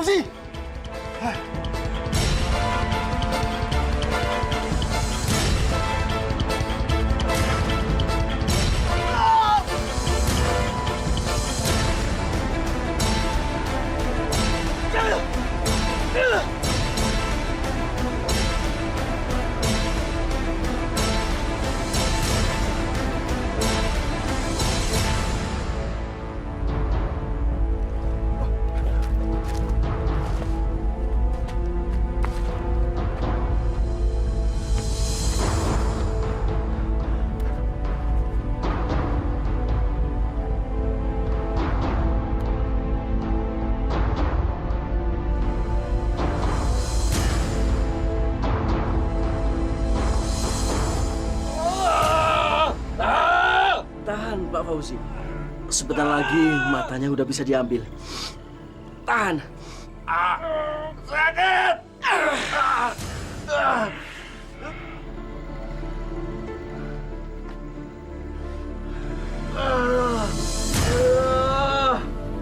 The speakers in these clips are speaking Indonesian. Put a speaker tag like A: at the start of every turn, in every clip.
A: Fauzi!
B: Tahan, Pak Fauzi. Sebentar lagi matanya udah bisa diambil. Tahan.
A: Sakit!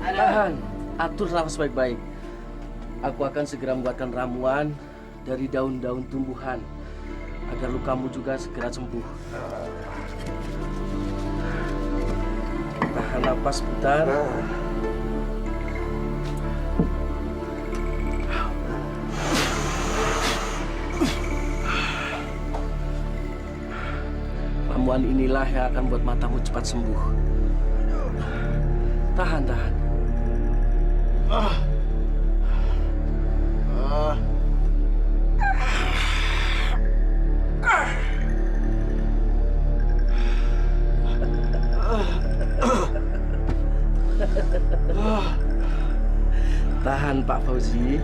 B: Tahan. Atur nafas baik-baik. Aku akan segera membuatkan ramuan dari daun-daun tumbuhan agar lukamu juga segera sembuh. Tahan napas sebentar. Ramuan inilah yang akan buat matamu cepat sembuh. Tahan, tahan. Tahan, Pak Fauzi.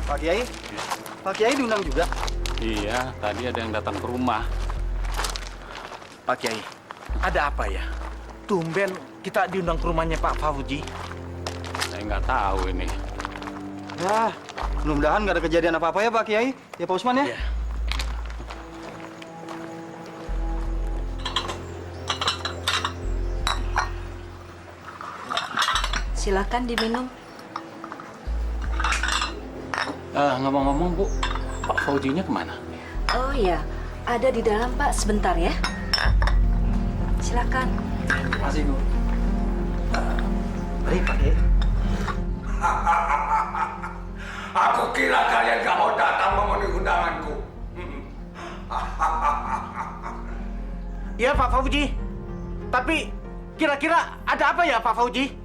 C: Pak Kiai? Pak Kiai diundang juga?
D: Iya, tadi ada yang datang ke rumah.
C: Pak Kiai, ada apa ya? Tumben kita diundang ke rumahnya Pak Fauzi.
D: Saya nggak tahu ini.
C: Ya, mudah-mudahan nggak ada kejadian apa-apa ya Pak Kiai. Ya Pak Usman ya?
B: Iya.
E: Silakan diminum.
D: Ngomong-ngomong, Bu, Pak Fauzinya kemana?
E: Oh iya, ada di dalam Pak, sebentar ya. Silakan.
C: Terima kasih Bu. Baik Pak Kiai.
A: Aku kira kalian gak mau datang memenuhi undanganku.
C: Iya Pak Fauzi. Tapi kira-kira ada apa ya Pak Fauzi?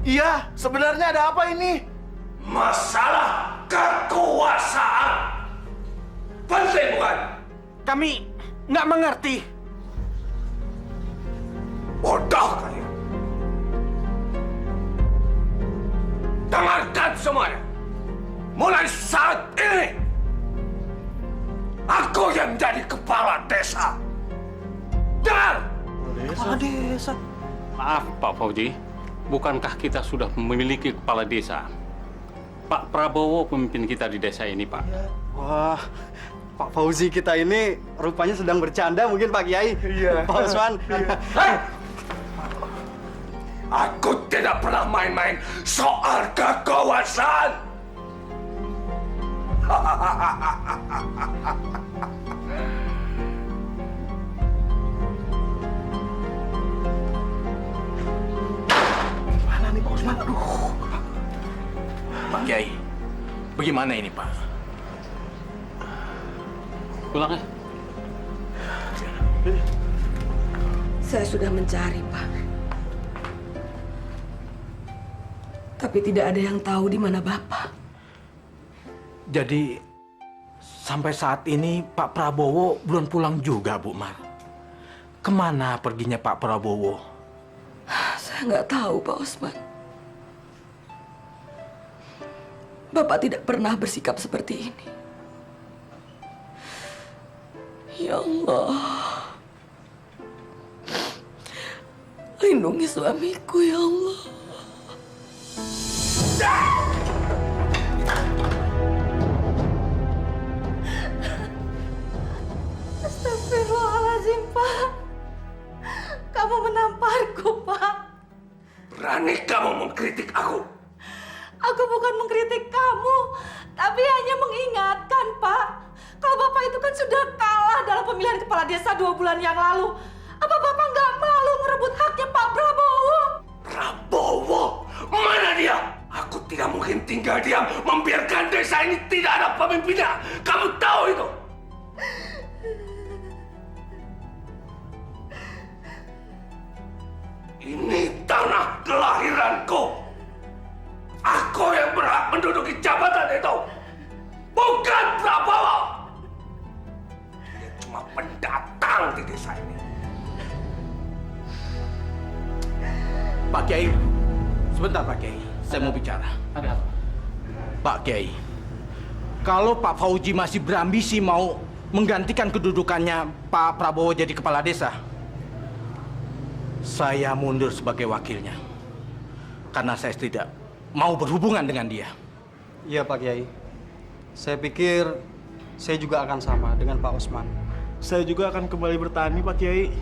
A: Iya, sebenarnya ada apa ini? Masalah kekuasaan. Penting bukan?
C: Kami nggak mengerti.
A: Bodoh kalian. Dengarkan semuanya. Mulai saat ini, aku yang jadi kepala desa. Dengar!
C: Kepala desa.
D: Maaf Pak Fauji, bukankah kita sudah memiliki kepala desa? Pak Prabowo pemimpin kita di desa ini, Pak.
F: Wah, Pak Fauzi kita ini rupanya sedang bercanda mungkin Pak Kiai. Iya. Pak Usman.
A: Hei! Aku tidak pernah main-main soal kekuasaan.
C: Mana nih Pak Usman? Aduh. Pak Kiai, bagaimana ini Pak?
D: Pulang ya.
G: Saya sudah mencari, Pak. Tapi tidak ada yang tahu di mana Bapak.
C: Jadi sampai saat ini Pak Prabowo belum pulang juga, Bu Mar. Kemana perginya Pak Prabowo?
G: Saya nggak tahu, Pak Osman. Bapak tidak pernah bersikap seperti ini. Ya Allah. Lindungi suamiku, ya Allah.
E: Astagfirullahaladzim, Pak. Kamu menamparku, Pak.
A: Berani kamu mengkritik aku?
E: Aku bukan mengkritik kamu, tapi hanya mengingatkan, Pak. Kalau Bapak itu kan sudah kalah dalam pemilihan kepala desa 2 bulan yang lalu. Apa Bapak nggak malu ngerebut haknya Pak Prabowo?
A: Prabowo? Mana dia? Aku tidak mungkin tinggal diam membiarkan desa ini tidak ada pemimpinnya. Kamu tahu itu? Ini tanah kelahiranku. Aku yang berhak menduduki jabatan itu. Bukan Prabowo. Dia cuma pendatang di desa ini.
C: Pak Kiai, sebentar Pak Kiai, saya mau bicara.
D: Ada apa?
C: Pak Kiai, kalau Pak Fauji masih berambisi mau menggantikan kedudukannya Pak Prabowo jadi kepala desa, saya mundur sebagai wakilnya. Karena saya tidak mau berhubungan dengan dia.
F: Iya Pak Kiai. Saya pikir saya juga akan sama dengan Pak Usman.
H: Saya juga akan kembali bertani, Pak Kiai.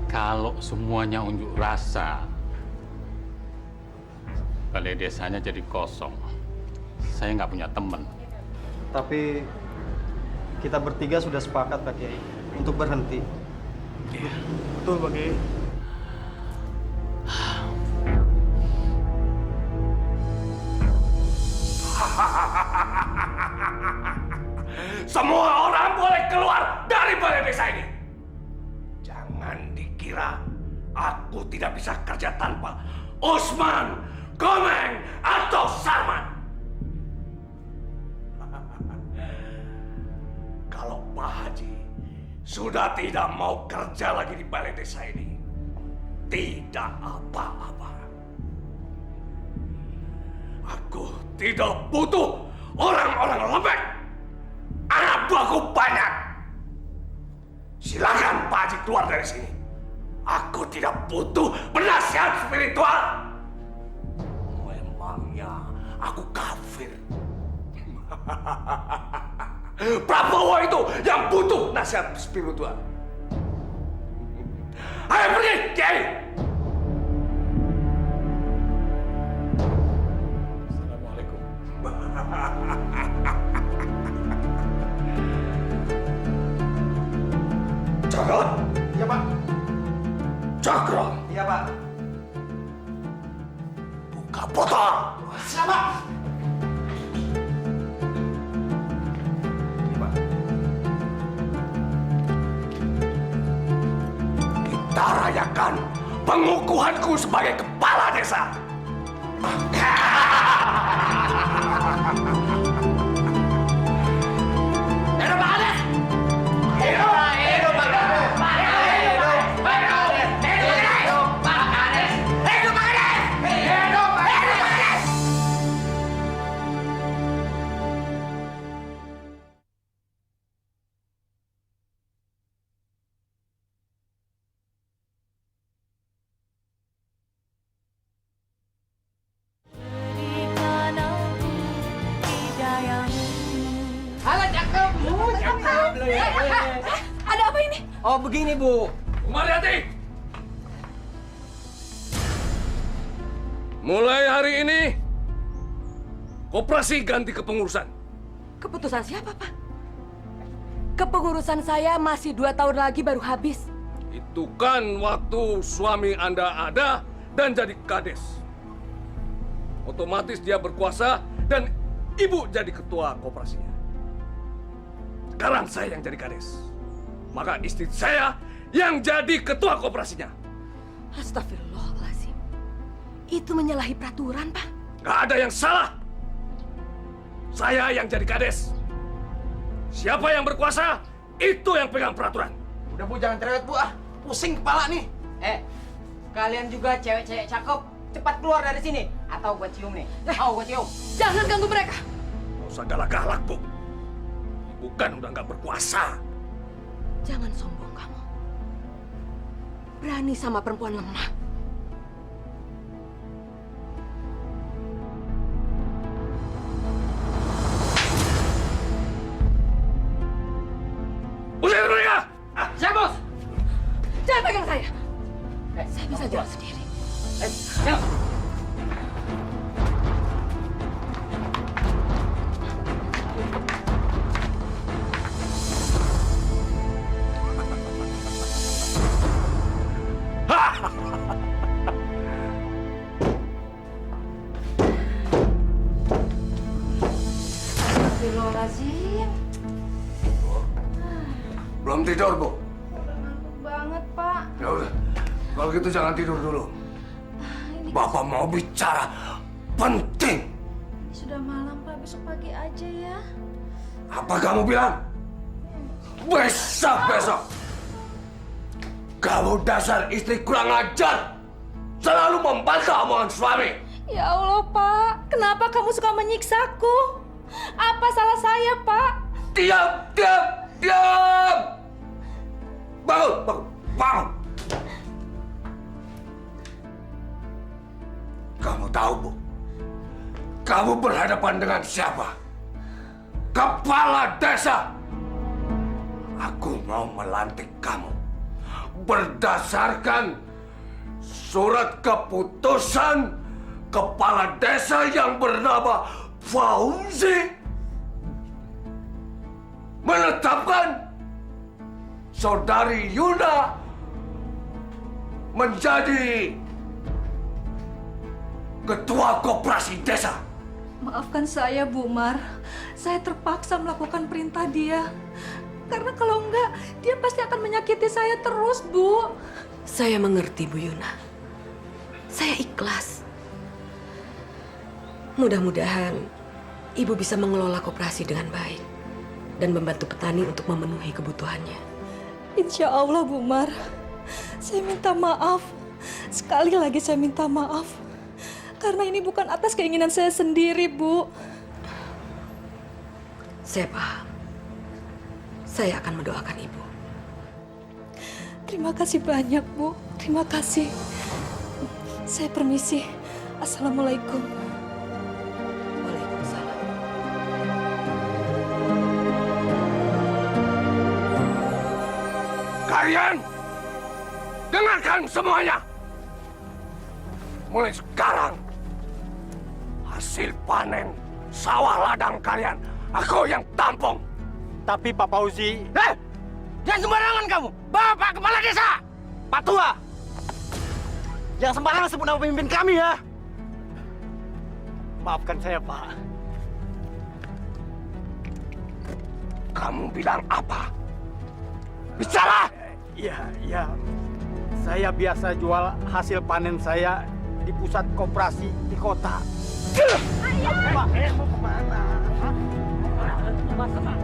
D: Kalau semuanya unjuk rasa, balai desanya jadi kosong. Saya nggak punya teman.
F: Tapi kita bertiga sudah sepakat Pak Kiai untuk berhenti.
H: Betul, Pak Kiai.
A: Semua orang boleh keluar dari balai desa ini. Jangan dikira aku tidak bisa kerja tanpa Usman, Komeng, atau Sarman. Kalau Pak Haji sudah tidak mau kerja lagi di balai desa ini, tidak apa-apa. Aku tidak butuh orang-orang lembek. Anak buahku banyak. Silakan Pak Haji keluar dari sini. Aku tidak butuh penasihat spiritual. Memangnya aku kafir? Prabowo itu yang butuh nasihat spiritual. Ayo pergi, Kiai.
D: Assalamualaikum.
A: Cakra?
F: Iya Pak.
A: Cakra,
F: Iya Pak.
A: buka botol.
F: Siapa?
A: Kita rayakan pengukuhanku sebagai kepala desa. Hidup Pak Kades! Hidup! Hidup Pak Kades! Hidup! Hidup! Hidup Pak Kades! Hidup Pak Kades! Hidup! Hidup Pak Kades!
C: Oh begini Bu.
A: Mariati! Mulai hari ini, koperasi ganti kepengurusan.
G: Keputusan siapa, Pak? Kepengurusan saya masih 2 tahun lagi baru habis.
A: Itu kan waktu suami Anda ada dan jadi kades. Otomatis dia berkuasa dan ibu jadi ketua koperasinya. Sekarang saya yang jadi kades. Maka istri saya yang jadi ketua koperasinya.
G: Astagfirullahaladzim. Itu menyalahi peraturan, Pak.
A: Gak ada yang salah. Saya yang jadi kades. Siapa yang berkuasa, itu yang pegang peraturan.
C: Udah Bu, jangan cerewet Bu, pusing kepala nih. Kalian juga cewek-cewek cakep, cepat keluar dari sini. Atau gua cium nih. Mau gua cium.
G: Jangan ganggu mereka.
A: Gak usah galak-galak, Bu. Ibu kan udah gak berkuasa.
G: Jangan sombong kamu. Berani sama perempuan lemah.
A: Usir mereka!
C: Siap Bos.
G: Jangan pegang saya. Saya bisa jalan sendiri.
E: Astagfirullahaladzim.
A: Belum tidur, Bu?
E: Ngantuk banget, Pak.
A: Ya udah, kalau gitu jangan tidur dulu. Bapak mau bicara penting.
E: Sudah malam, Pak. Besok pagi aja ya.
A: Apa kamu bilang? Besok. Kamu dasar istri kurang ajar. Selalu membantah omongan suami.
E: Ya Allah, Pak. Kenapa kamu suka menyiksaku? Apa salah saya, Pak?
A: Diam! Bangun! Kamu tahu, Bu? Kamu berhadapan dengan siapa? Kepala desa! Aku mau melantik kamu berdasarkan surat keputusan kepala desa yang bernama Fauzi menetapkan Saudari Yuna menjadi ketua koperasi desa.
E: Maafkan saya, Bu Mar. Saya terpaksa melakukan perintah dia. Karena kalau enggak, dia pasti akan menyakiti saya terus, Bu.
G: Saya mengerti, Bu Yuna. Saya ikhlas. Mudah-mudahan Ibu bisa mengelola koperasi dengan baik dan membantu petani untuk memenuhi kebutuhannya.
E: Insya Allah, Bu Mar. Saya minta maaf. Sekali lagi saya minta maaf. Karena ini bukan atas keinginan saya sendiri, Bu.
G: Saya paham. Saya akan mendoakan Ibu.
E: Terima kasih banyak, Bu. Terima kasih. Saya permisi. Assalamualaikum.
G: Waalaikumsalam.
A: Kalian dengarkan semuanya. Mulai sekarang hasil panen sawah ladang kalian aku yang tampung.
F: Tapi Pak Fauzi,
C: Jangan sembarangan kamu, Bapak Kepala Desa.
F: Pak Tua, jangan sembarangan sebut nama pemimpin kami ya. Maafkan saya, Pak.
A: Kamu bilang apa? Bicara!
F: Iya. Saya biasa jual hasil panen saya di pusat koperasi di kota. Pak, mau kemana?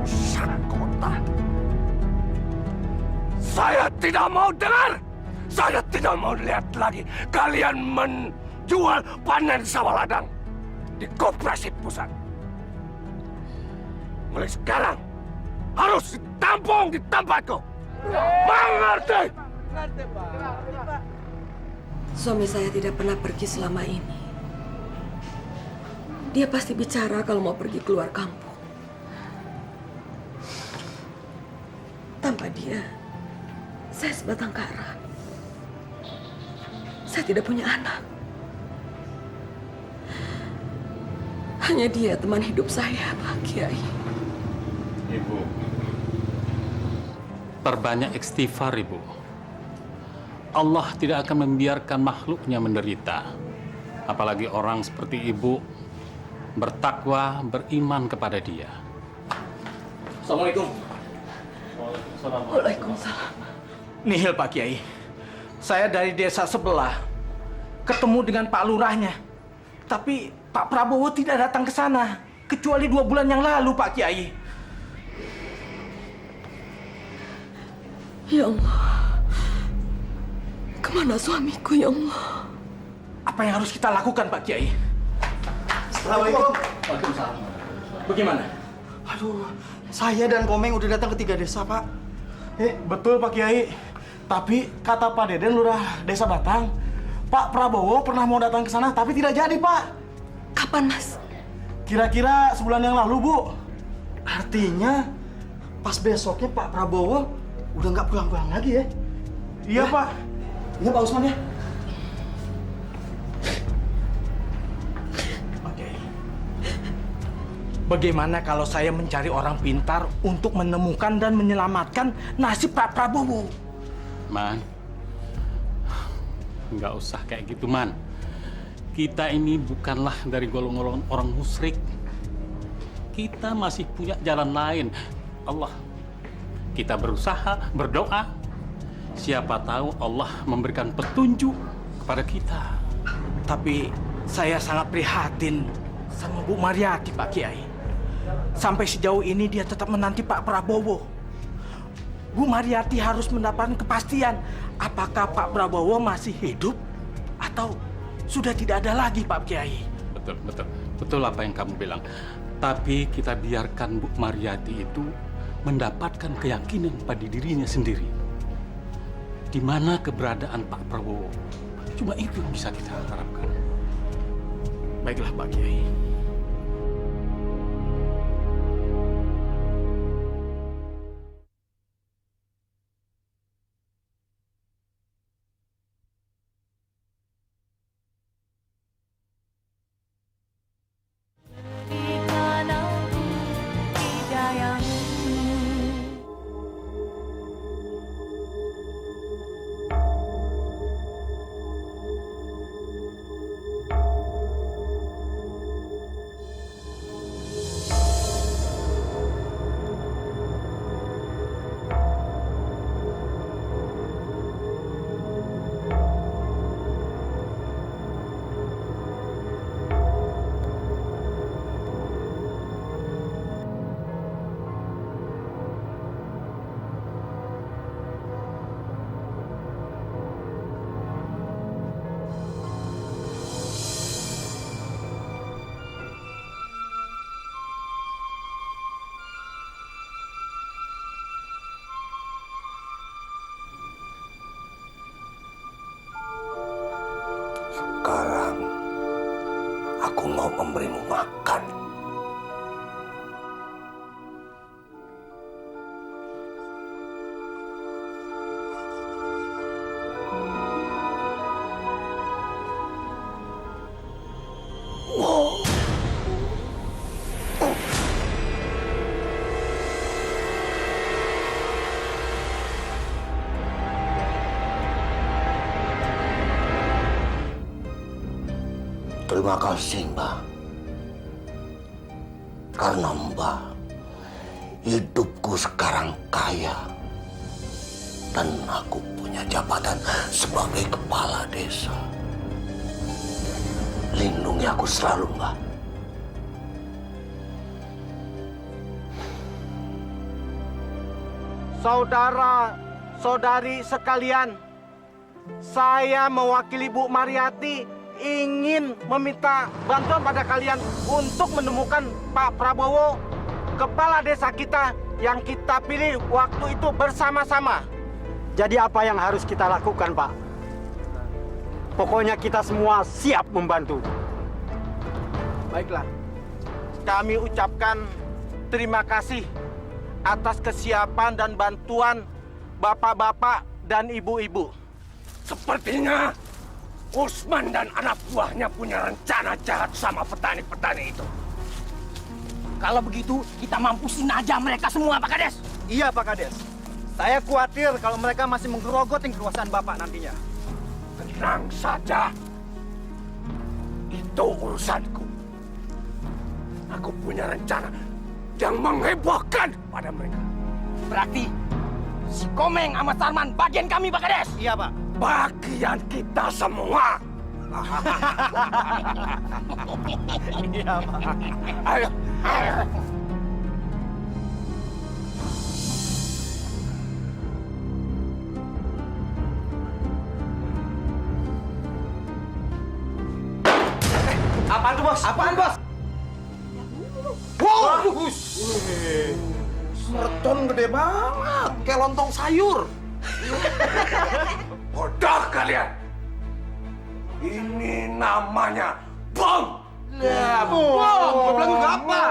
A: Pusat kota. Saya tidak mau dengar. Saya tidak mau lihat lagi kalian menjual panen sawah ladang di koperasi pusat. Mulai sekarang harus ditampung di tempatku. Mengerti?
G: Suami saya tidak pernah pergi selama ini. Dia pasti bicara kalau mau pergi keluar kampung. Tanpa dia, Saya sebatang kara. Saya tidak punya anak. Hanya dia teman hidup saya, Pak Kiai.
D: Ibu, perbanyak istighfar, Ibu. Allah tidak akan membiarkan makhluknya menderita. Apalagi orang seperti Ibu bertakwa, beriman kepada Dia.
F: Assalamualaikum.
G: Waalaikumsalam.
F: Nihil Pak Kiai. Saya dari desa sebelah. Ketemu dengan Pak Lurahnya. Tapi Pak Prabowo tidak datang ke sana. Kecuali 2 bulan yang lalu, Pak Kiai.
G: Ya Allah. Kemana suamiku, ya Allah?
F: Apa yang harus kita lakukan, Pak Kiai? Assalamualaikum.
B: Waalaikumsalam.
F: Bagaimana?
H: Aduh, saya dan Komeng udah datang ke 3 desa, Pak. Betul, Pak Kiai. Tapi kata Pak Deden, Lurah Desa Batang, Pak Prabowo pernah mau datang ke sana, tapi tidak jadi, Pak.
G: Kapan, Mas?
H: Kira-kira sebulan yang lalu, Bu. Artinya, pas besoknya Pak Prabowo udah nggak pulang-pulang lagi ya? Iya, Pak. Iya, Pak Usman ya.
F: Oke. Bagaimana kalau saya mencari orang pintar untuk menemukan dan menyelamatkan nasib Pak Prabowo?
D: Man, nggak usah kayak gitu, Man. Kita ini bukanlah dari golongan orang musyrik. Kita masih punya jalan lain. Allah, kita berusaha, berdoa. Siapa tahu Allah memberikan petunjuk kepada kita.
F: Tapi saya sangat prihatin sama Bu Mariati, Pak Kiai. Sampai sejauh ini dia tetap menanti Pak Prabowo. Bu Mariati harus mendapatkan kepastian apakah Pak Prabowo masih hidup atau sudah tidak ada lagi, Pak Kiai.
D: Betul apa yang kamu bilang. Tapi kita biarkan Bu Mariati itu mendapatkan keyakinan pada dirinya sendiri. Di mana keberadaan Pak Prabowo. Cuma itu yang bisa kita harapkan.
F: Baiklah, Pak Kiai.
A: Sekarang aku mau memberimu makan. Terima kasih, Mbak. Karena Mbak, hidupku sekarang kaya. Dan aku punya jabatan sebagai kepala desa. Lindungi aku selalu, Mbak.
F: Saudara-saudari sekalian, saya mewakili Bu Mariati ingin meminta bantuan pada kalian untuk menemukan Pak Prabowo, kepala desa kita yang kita pilih waktu itu bersama-sama.
H: Jadi apa yang harus kita lakukan, Pak? Pokoknya kita semua siap membantu.
F: Baiklah, kami ucapkan terima kasih atas kesiapan dan bantuan bapak-bapak
H: dan ibu-ibu.
A: Sepertinya Usman dan anak buahnya punya rencana jahat sama petani-petani itu.
F: Kalau begitu, kita mampusin aja mereka semua, Pak Kades.
H: Iya, Pak Kades. Saya khawatir kalau mereka masih menggerogotin kekuasaan Bapak nantinya.
A: Tenang saja. Itu urusanku. Aku punya rencana yang menghebohkan pada mereka.
F: Berarti si Komeng sama Sarman bagian kami, Pak Kades.
H: Iya, Pak.
A: Bagian kita semua.
H: Iya, Pak.
A: Ayo, ayo.
H: Apaan tuh, Bos? Apaan, Bos?
A: Wow,
H: Merton gede banget, kayak lontong sayur.
A: bodoh kalian. Ini namanya bom.
H: Ya, bom. Gue bilang juga apa?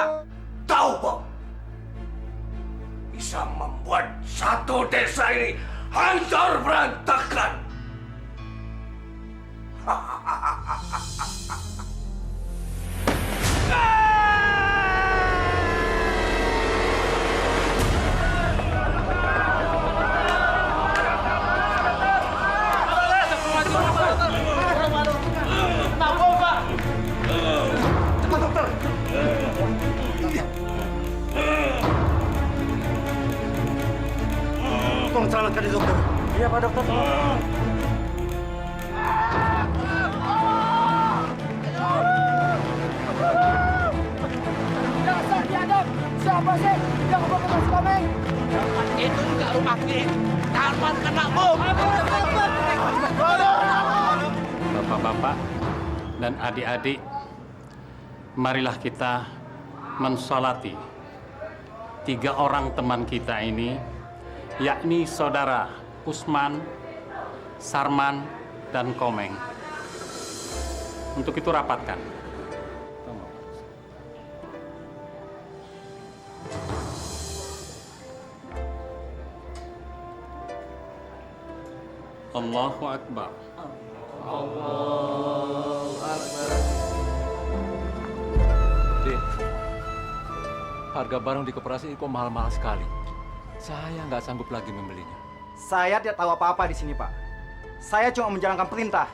A: Tahu bom? Bisa membuat satu desa ini hancur berantakan.
H: Tolong selamatkan dia, dokter. Iya, Pak Dokter.
C: Dasar biadab! Siapa sih yang membawa si Komeng? Itu juga rumah kita. Sarman kena bom.
D: Bapak-bapak dan adik-adik, marilah kita mensolati 3 orang teman kita ini, yakni saudara Usman, Sarman, dan Komeng. Untuk itu rapatkan. Allahu Akbar.
I: Dek, harga barang di koperasi kok mahal-mahal sekali. Saya nggak sanggup lagi membelinya.
H: Saya tidak tahu apa-apa di sini, Pak. Saya cuma menjalankan perintah.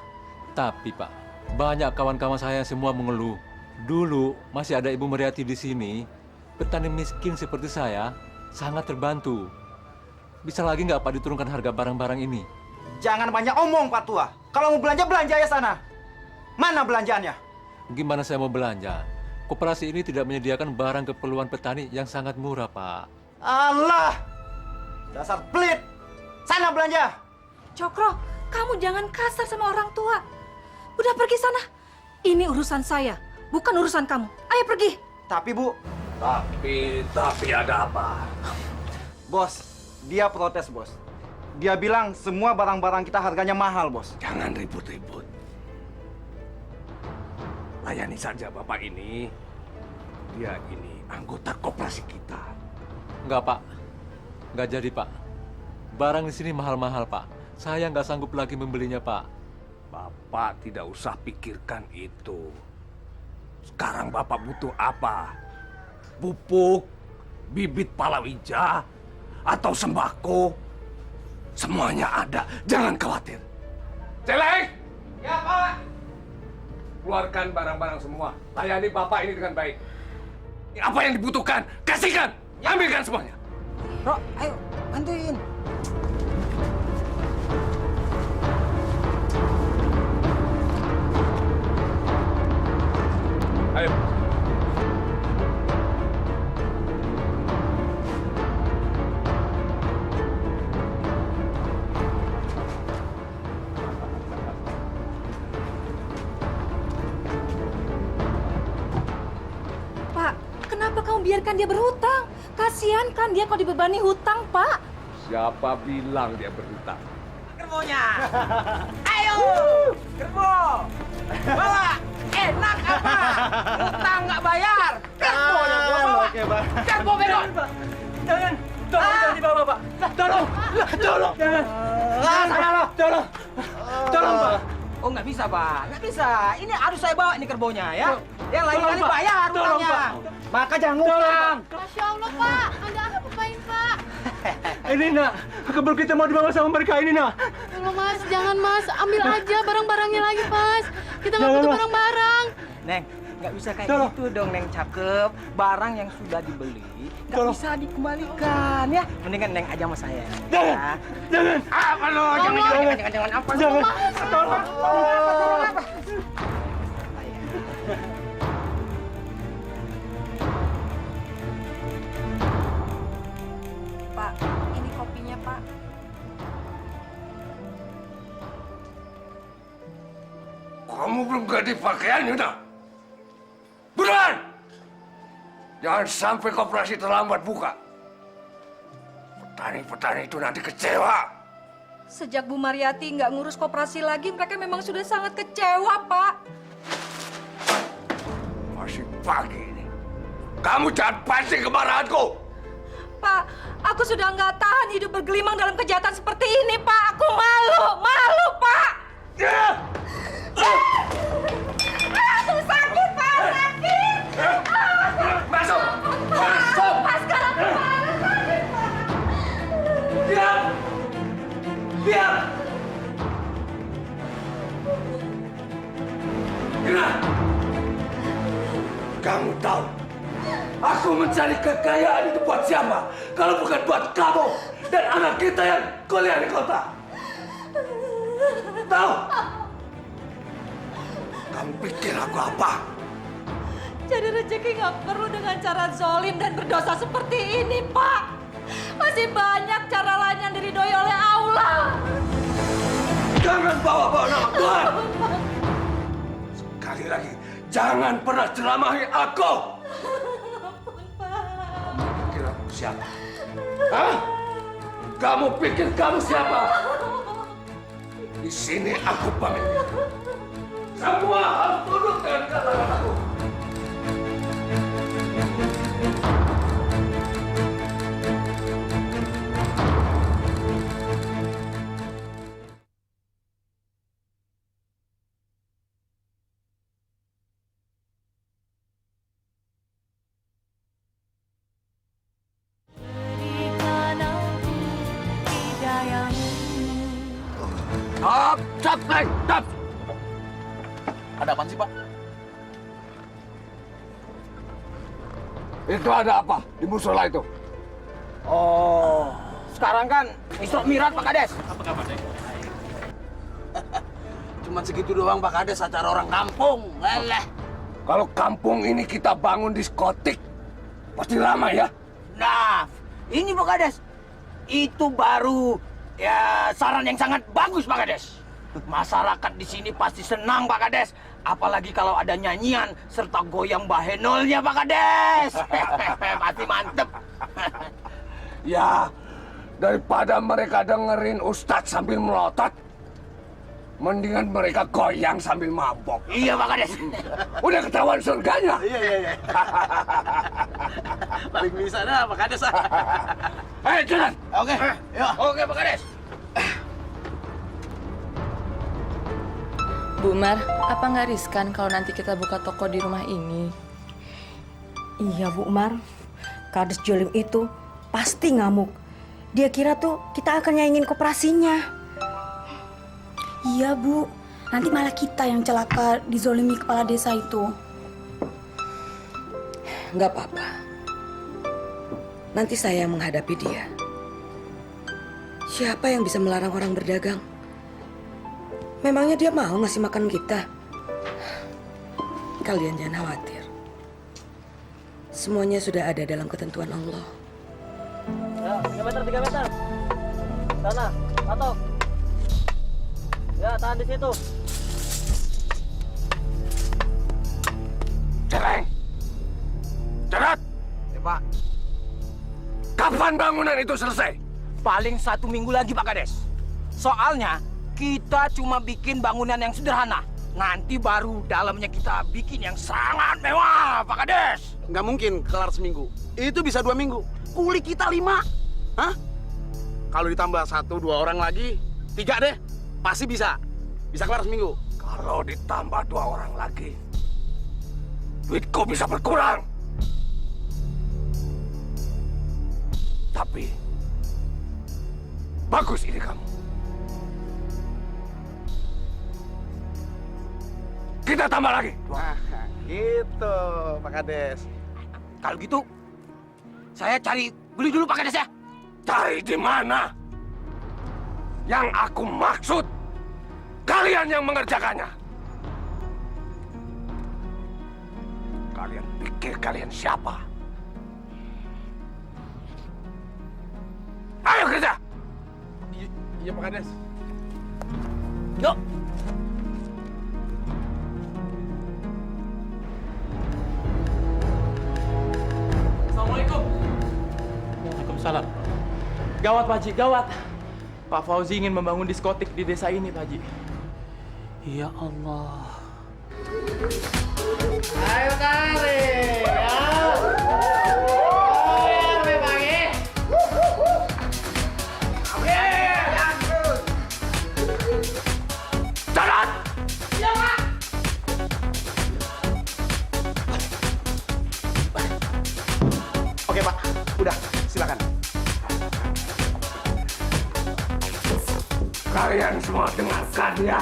I: Tapi Pak, banyak kawan-kawan saya semua mengeluh. Dulu masih ada Ibu Mariati di sini. Petani miskin seperti saya sangat terbantu. Bisa lagi nggak Pak diturunkan harga barang-barang ini?
H: Jangan banyak omong, Pak Tua. Kalau mau belanja, belanja ya sana. Mana belanjaannya?
I: Gimana saya mau belanja? Koperasi ini tidak menyediakan barang keperluan petani yang sangat murah, Pak.
H: Allah! Dasar pelit! Sana belanja!
E: Cokro, kamu jangan kasar sama orang tua. Udah pergi sana. Ini urusan saya, bukan urusan kamu. Ayo pergi.
H: Tapi, Bu...
A: Tapi ada apa?
H: Bos, dia protes, Bos. Dia bilang semua barang-barang kita harganya mahal, Bos.
A: Jangan ribut-ribut. Layani saja Bapak ini. Dia ini anggota koperasi kita.
I: Enggak, Pak. Enggak jadi, Pak. Barang di sini mahal-mahal, Pak. Saya nggak sanggup lagi membelinya, Pak.
A: Bapak tidak usah pikirkan itu. Sekarang Bapak butuh apa? Pupuk, bibit palawija, atau sembako? Semuanya ada, jangan khawatir. Celeng!
C: Ya, Pak.
A: Keluarkan barang-barang semua. Layani Bapak ini dengan baik. Apa yang dibutuhkan, kasihkan. Ambilkan semuanya.
C: Bro, ayo bantuin.
A: Ayo.
E: Pak, kenapa kamu biarkan dia berhutang? Kasihan kan dia kalau dibebani hutang, Pak.
A: Siapa bilang dia berhutang?
C: Gerbonya. Ayo. Gerbo. Bawa. Enak apa? Hutang nggak bayar. Gerbonya gua bawa.
H: Oke, Pak.
C: Gerbo bego.
F: Jangan. Tolong dibawa, Pak. Tolong. Tolong. Jangan. Tolong. Tolong, Pak.
C: Oh, nggak bisa, Pak. Nggak bisa. Ini harus saya bawa ini kerbaunya, ya. Yang lain kali
F: Pak.
C: bayar
F: Tolong,
C: utangnya.
F: Pak.
C: Maka jangan ngutang.
E: Masya Allah, Pak. Anda apa-apain, Pak?
F: Ini, Nak. Kebun kita mau dibawa sama mereka ini, Nak.
E: Tolong, Mas. Jangan, Mas. Ambil aja barang-barangnya lagi, Mas. Kita nggak
F: Jangan,
E: butuh
F: Mas.
E: barang-barang.
C: Neng, nggak bisa kayak
F: Tolong.
C: gitu dong, Neng. Cakep. Barang yang sudah dibeli nggak
F: Tolong.
C: bisa dikembalikan, ya. Mendingan Neng aja sama saya.
F: Jangan.
C: Ya.
F: Jangan.
C: Apa lo? Jangan apa?
F: Jangan. Tolong.
C: Apa?
E: Pak, ini kopinya, Pak.
A: Kamu belum ganti pakaian, Yuna? Buruan! Jangan sampai koperasi terlambat buka. Petani-petani itu nanti kecewa.
E: Sejak Bu Mariati nggak ngurus koperasi lagi, mereka memang sudah sangat kecewa, Pak.
A: Masih pagi ini. Kamu jangan pancing kemarahanku.
E: Pak, aku sudah nggak tahan hidup bergelimang dalam kejahatan seperti ini, Pak. Aku malu, Pak. Aduh, sakit, Pak, sakit.
A: Masuk! Masuk!
E: Pak, sekarang kemana, sakit, Pak.
A: Diam! Diam! Yuna! Kamu tahu, aku mencari kekayaan itu buat siapa? Kalau bukan buat kamu dan anak kita yang kuliah di kota. Tahu? Kamu pikir aku apa?
E: Jadi rezeki nggak perlu dengan cara zolim dan berdosa seperti ini, Pak. Masih banyak cara lain yang diridhoi oleh Allah.
A: Jangan bawa-bawa nama Tuhan. Sekali lagi, jangan pernah ceramahi aku. Kamu pikir aku siapa? Hah? Kamu pikir kamu siapa? Di sini aku pamit. Semua harus tunduk dengan kata-kataku. Stop, Neng, stop!
H: Ada apaan sih, Pak?
A: Itu ada apa di musola itu?
C: Oh, sekarang kan Isra Mi'raj, Pak Kades.
D: Apa kabar, Dek?
H: Cuman segitu doang, Pak Kades, acara orang kampung. Leleh.
A: Kalau kampung ini kita bangun diskotik, pasti lama ya?
C: Nah, ini Pak Kades. Itu baru ya saran yang sangat bagus, Pak Kades. Masyarakat di sini pasti senang, Pak Kades. Apalagi kalau ada nyanyian serta goyang bahenolnya, Pak Kades. Pasti mantep.
A: Ya, daripada mereka dengerin Ustadz sambil melotot, mendingan mereka goyang sambil mabok.
C: Iya, Pak Kades.
A: Udah ketahuan surganya.
H: Iya. Paling bisa dah, Pak Kades.
A: Hei, jalan.
H: Oke, yuk.
C: Oke, Pak Kades.
J: Bu Mar, apa nggak riskan kalau nanti kita buka toko di rumah ini?
G: Iya, Bu Mar. Kades Jolim itu pasti ngamuk. Dia kira tuh kita akan nyaingin koperasinya.
K: Iya, Bu. Nanti malah kita yang celaka dizolimi kepala desa itu.
G: Nggak apa-apa. Nanti saya yang menghadapi dia. Siapa yang bisa melarang orang berdagang? Memangnya dia mau ngasih makan kita? Kalian jangan khawatir. Semuanya sudah ada dalam ketentuan Allah.
B: Ya, 3 meter. Sana, patok. Ya, tahan di situ.
A: Celeng. Cerat.
C: Ya, Pak.
A: Kapan bangunan itu selesai?
C: Paling 1 minggu lagi, Pak Kades. Soalnya kita cuma bikin bangunan yang sederhana. Nanti baru dalamnya kita bikin yang sangat mewah, Pak Kades.
H: Nggak mungkin kelar seminggu. Itu bisa 2 minggu. Kuli kita 5. Hah? Kalau ditambah 1-2 orang lagi, 3 deh. Pasti bisa. Bisa kelar seminggu.
A: Kalau ditambah 2 orang lagi, duitku bisa berkurang. Tapi, bagus ide kamu. Kita tambah lagi.
H: Nah, gitu, Pak Kades.
C: Kalau gitu, saya cari beli dulu Pak Kades ya.
A: Cari di mana? Yang aku maksud, kalian yang mengerjakannya. Kalian pikir kalian siapa? Ayo kerja!
H: Iya, Pak Kades.
C: Yuk.
F: Assalamualaikum.
D: Waalaikumsalam.
F: Gawat Pak Haji, gawat. Pak Fauzi ingin membangun diskotik di desa ini Pak Haji.
D: Ya Allah.
B: Ayo tarik ya.
A: Jalan!
H: Oke, Pak. Udah, silakan.
A: Kalian semua dengarkan ya.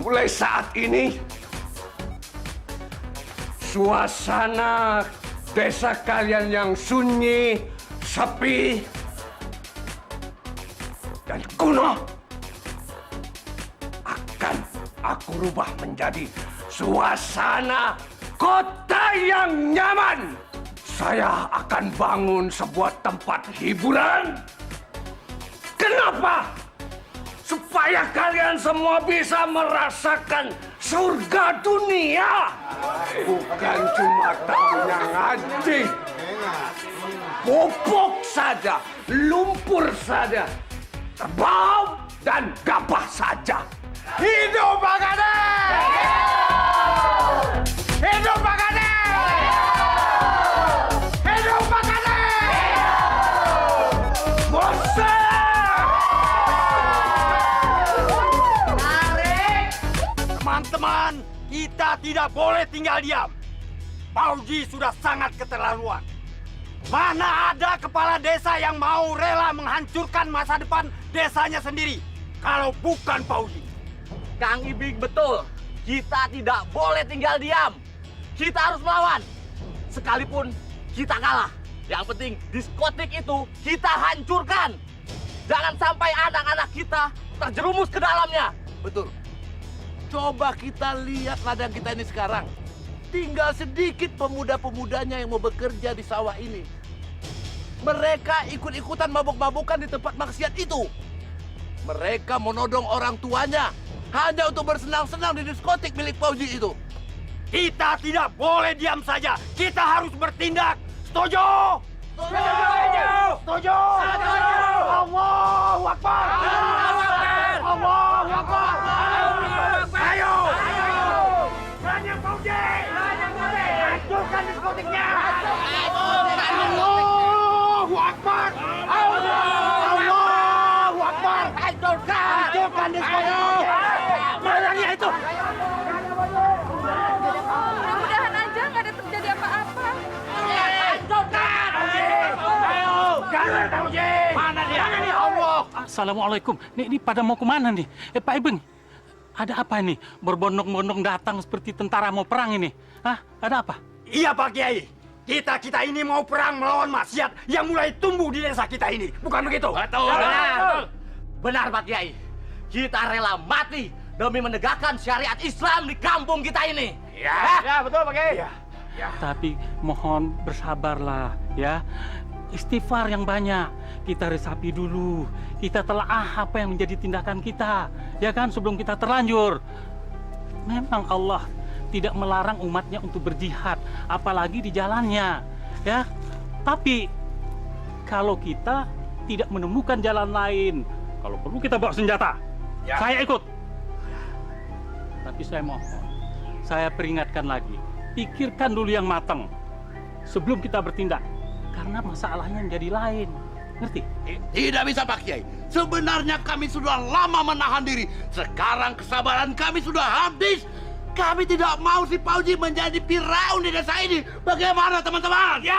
A: Mulai saat ini, suasana desa kalian yang sunyi, sepi, dan kuno akan aku rubah menjadi suasana kota yang nyaman. Saya akan bangun sebuah tempat hiburan. Kenapa? Supaya kalian semua bisa merasakan surga dunia. Bukan cuma tahunya ngaji. Pupuk saja, lumpur saja, terbau dan gabah saja. Hidup Pak Kades! Hidup Pak Kades! Hidup Pak Kades! Bosan!
C: Teman-teman, kita tidak boleh tinggal diam. Fauzi sudah sangat keterlaluan. Mana ada kepala desa yang mau rela menghancurkan masa depan desanya sendiri kalau bukan Fauzi.
B: Kang Ibing betul. Kita tidak boleh tinggal diam. Kita harus melawan. Sekalipun kita kalah. Yang penting diskotik itu kita hancurkan. Jangan sampai anak-anak kita terjerumus ke dalamnya.
A: Betul. Coba kita lihat ladang kita ini sekarang. Tinggal sedikit pemuda-pemudanya yang mau bekerja di sawah ini. Mereka ikut-ikutan mabuk-mabukan di tempat maksiat itu. Mereka menodong orang tuanya hanya untuk bersenang-senang di diskotik milik Fauzi itu.
C: Kita tidak boleh diam saja. Kita harus bertindak. Setuju?
A: Setuju!
C: Setuju! Setuju! Allahu Akbar! Allahu Akbar! Ayo! Banyak Fauzi! Hancurkan diskotiknya! Allahu Akbar! Allahu Akbar! Hancurkan diskotiknya! Barangnya itu!
E: Mudah-mudahan aja nggak ada terjadi apa-apa.
C: Hancurkan! Ayo! Jangan Fauzi! Mana dia? Mana dia? Allah!
D: Assalamualaikum. Ini pada mau kemana nih? Pak Ibeng, ada apa ini? Berbondong-bondong datang seperti tentara mau perang ini. Hah? Ada apa?
C: Iya Pak Kiai. Kita ini mau perang melawan maksiat yang mulai tumbuh di desa kita ini. Bukan begitu?
B: Betul. Benar. Benar Pak Kiai. Kita rela mati demi menegakkan syariat Islam di kampung kita ini.
C: Ya betul Pak Kiai. Ya.
D: Tapi mohon bersabarlah ya. Istighfar yang banyak. Kita resapi dulu. Kita telaah apa yang menjadi tindakan kita. Ya kan sebelum kita terlanjur. Memang Allah tidak melarang umatnya untuk berjihad, apalagi di jalannya, ya. Tapi kalau kita tidak menemukan jalan lain, kalau perlu kita bawa senjata, saya ikut. Tapi saya mohon, saya peringatkan lagi, pikirkan dulu yang matang sebelum kita bertindak, karena masalahnya menjadi lain. Ngerti?
A: Tidak bisa Pak Kiai. Sebenarnya kami sudah lama menahan diri. Sekarang kesabaran kami sudah habis. Kami tidak mau si Fauzi menjadi Firaun di desa ini. Bagaimana teman-teman? Ya.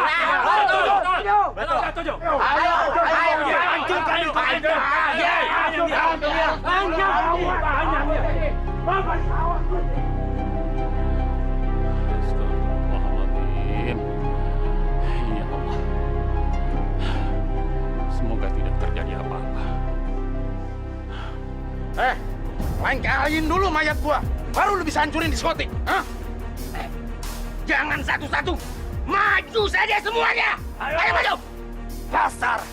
B: Betul. Setuju.
A: Ayo. Hancurkan itu.
D: Astagfirullahaladzim. Ya Allah. Semoga tidak terjadi apa-apa.
H: Lengkahin dulu mayat gua. Baru lu bisa hancurin diskotik. Hah?
A: Jangan satu-satu. Maju saja semuanya. Ayo maju.
H: Dasar.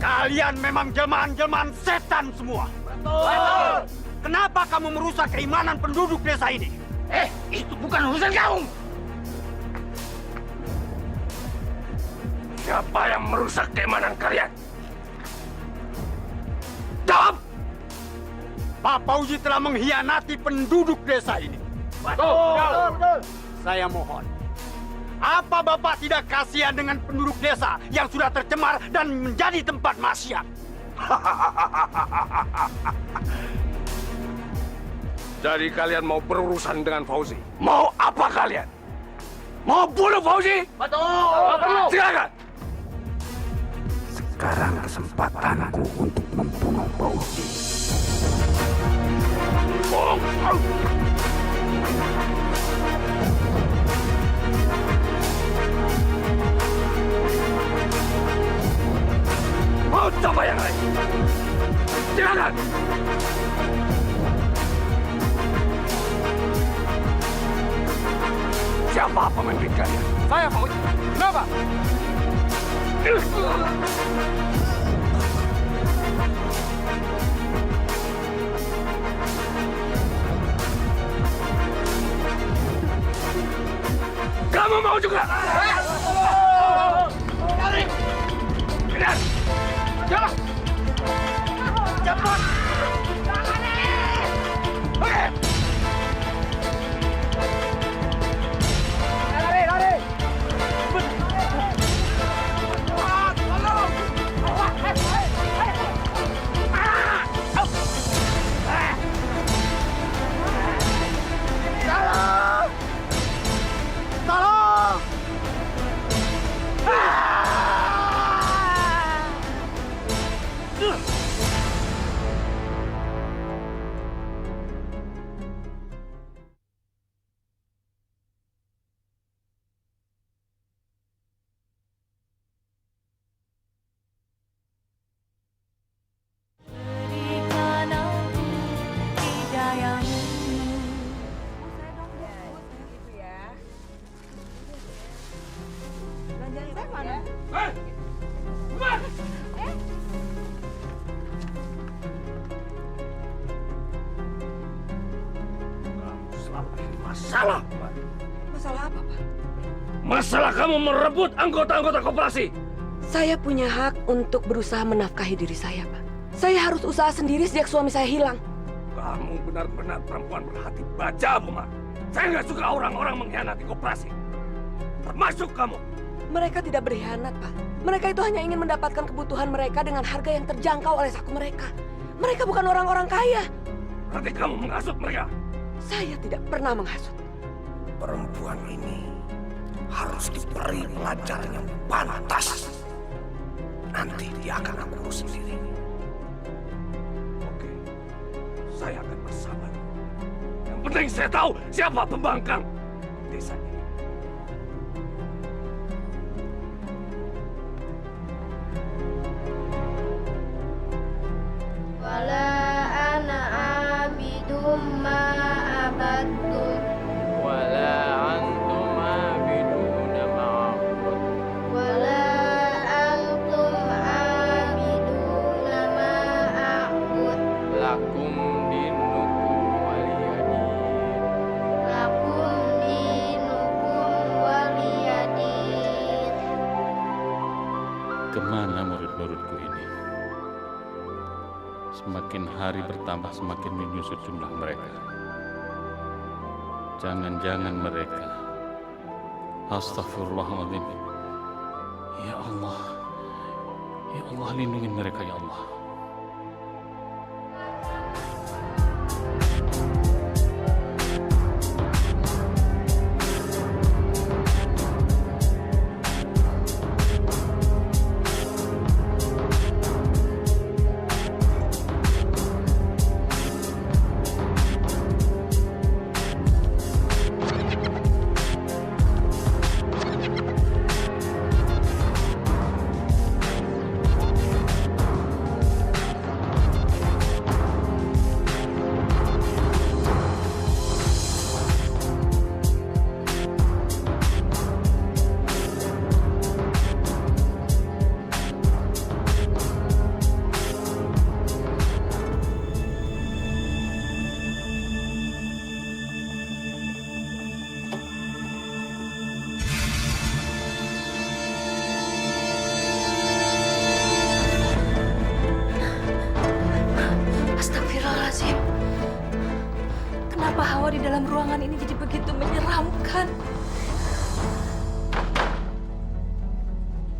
H: Kalian memang jelmaan-jelmaan setan semua.
A: Betul.
H: Kenapa kamu merusak keimanan penduduk desa ini?
A: Itu bukan urusan kamu. Siapa yang merusak keimanan kalian? Jawab.
H: Pak Fauzi telah mengkhianati penduduk desa ini.
A: Betul.
H: Saya mohon. Apa Bapak tidak kasihan dengan penduduk desa yang sudah tercemar dan menjadi tempat maksiat?
A: Jadi kalian mau berurusan dengan Fauzi? Mau apa kalian? Mau bunuh Fauzi? Betul. Silakan. Sekarang kesempatanku untuk membunuh Fauzi. Mau coba yang lain? Silakan. Siapa pemimpin kalian?
H: Saya Fauzi. Kenapa?
A: Kamu mau juga? Tarik! Kejar! Cepat! Cepat! Lari! Masalah.
L: Masalah apa, Pak?
A: Masalah kamu merebut anggota-anggota koperasi.
L: Saya punya hak untuk berusaha menafkahi diri saya, Pak. Saya harus usaha sendiri sejak suami saya hilang.
A: Kamu benar-benar perempuan berhati baja, Buma. Saya nggak suka orang-orang mengkhianati koperasi. Termasuk kamu.
L: Mereka tidak berkhianat, Pak. Mereka itu hanya ingin mendapatkan kebutuhan mereka dengan harga yang terjangkau oleh saku mereka. Mereka bukan orang-orang kaya.
A: Berarti kamu menghasut mereka.
L: Saya tidak pernah menghasut.
A: Perempuan ini harus diberi pelajaran yang pantas. Nanti dia akan aku urus sendiri. Oke, saya akan bersabar. Yang penting saya tahu siapa pembangkang desa ini.
M: Wala ana abidum ma abadtum.
N: Wala antum abiduna ma'abud.
M: Wala antum abiduna ma a'bud.
N: Lakum dinukum waliyadin.
M: Lakum dinukum waliyadin.
D: Kemana murid-muridku ini? Semakin hari bertambah semakin menyusut jumlah mereka. Jangan-jangan mereka. Astagfirullahaladzim. Ya Allah. Ya Allah, lindungi mereka ya Allah.
E: Astagfirullahaladzim. Kenapa hawa di dalam ruangan ini jadi begitu menyeramkan?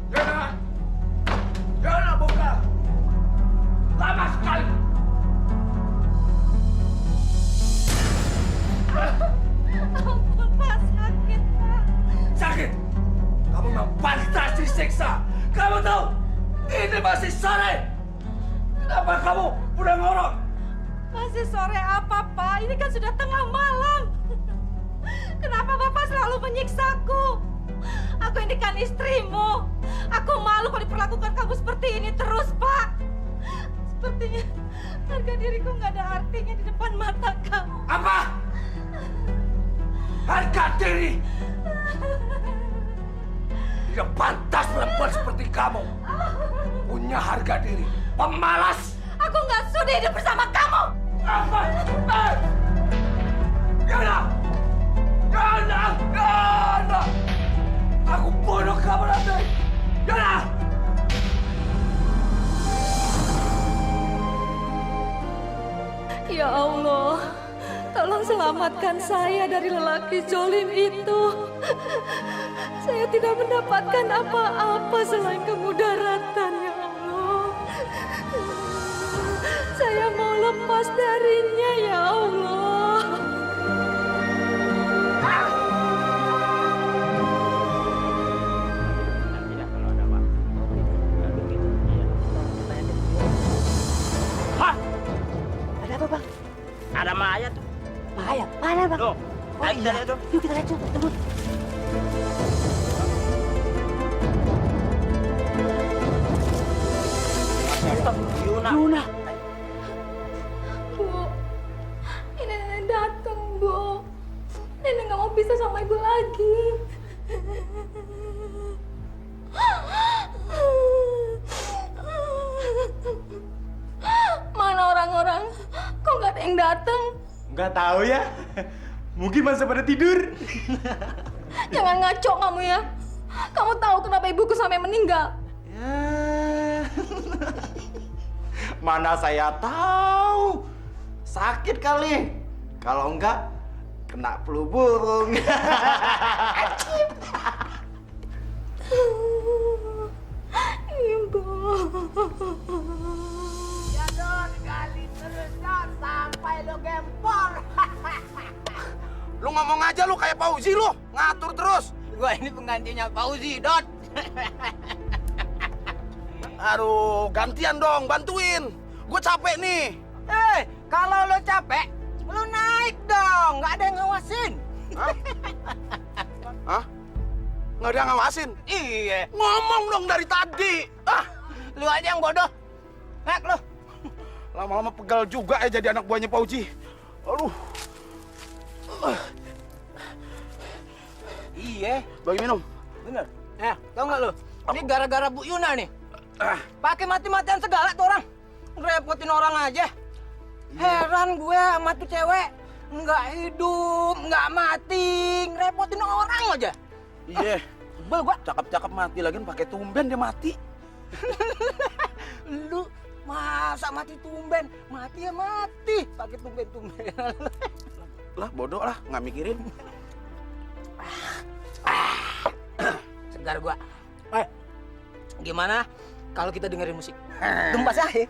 A: Yana! Yana, buka! Lama sekali!
E: Ampun, Pak, sakit, Pak.
A: Sakit! Kamu memang pantas disiksa! Kamu tahu, ini masih sore! Kenapa kamu udah ngorok?
E: Masih sore apa, Pak? Ini kan sudah tengah malam. Kenapa Bapak selalu menyiksaku? Aku ini kan istrimu. Aku malu kalau diperlakukan kamu seperti ini terus, Pak. Sepertinya harga diriku nggak ada artinya di depan mata kamu.
A: Apa? Harga diri? Tidak pantas perempuan seperti kamu. Punya harga diri. Pemalas!
E: Aku nggak sudi hidup bersama kamu.
A: Apa? Yana! Yana! Yana! Aku bunuh kamu nanti! Yana!
E: Ya Allah, tolong selamatkan saya dari lelaki zolim itu. Saya tidak mendapatkan apa-apa selain kemudaratan, ya Allah. Saya mau lepas darinya, ya Allah.
C: Hah? Ada apa, Bang?
B: Ada mayat tuh.
C: Mayat? Mana, Bang?
B: Tuh,
C: Oh iya, yuk kita lihat yuk, tebut.
B: Yuna.
E: Bu, ini nenek datang, Bu. Nenek nggak mau pisah sama ibu lagi. Mana orang-orang? Kok nggak ada yang datang?
H: Nggak tahu ya. Mungkin masih pada tidur.
E: Jangan ngaco kamu ya. Kamu tahu kenapa ibuku sampai meninggal?
H: Ya. Mana saya tahu. Sakit kali. Kalau enggak, kena flu burung.
E: Ibu.
L: Ya Don, gali terus Don sampai lo gempor.
C: Lu ngomong aja lu kayak Fauzi lu, ngatur terus.
L: Gua ini penggantinya Fauzi, Dot.
C: Aduh, gantian dong, bantuin. Gue capek nih.
L: Kalau lo capek, lo naik dong, nggak ada yang ngawasin.
C: Hah? Nggak ada yang ngawasin?
L: Iya.
C: Ngomong dong dari tadi.
L: Lu aja yang bodoh. Naik lo.
C: Lama-lama pegal juga ya jadi anak buahnya Fauzi. Aduh.
L: Iya.
C: Bagi minum.
L: Bener. Tau nggak lo? Ini gara-gara Bu Yuna nih. Pakai mati-matian segala tuh orang. Ngerepotin orang aja. Heran gue sama tuh cewek. Nggak hidup, nggak mati. Ngerepotin orang aja.
C: Iya. Sebel gua. Cakep-cakep mati lagi pakai tumben dia mati.
L: Lu masa mati tumben? Mati ya mati. Pakai tumben-tumben.
C: Lah bodoh lah, nggak mikirin.
L: Segar gua. Gimana kalau kita dengerin musik. Gembas aja.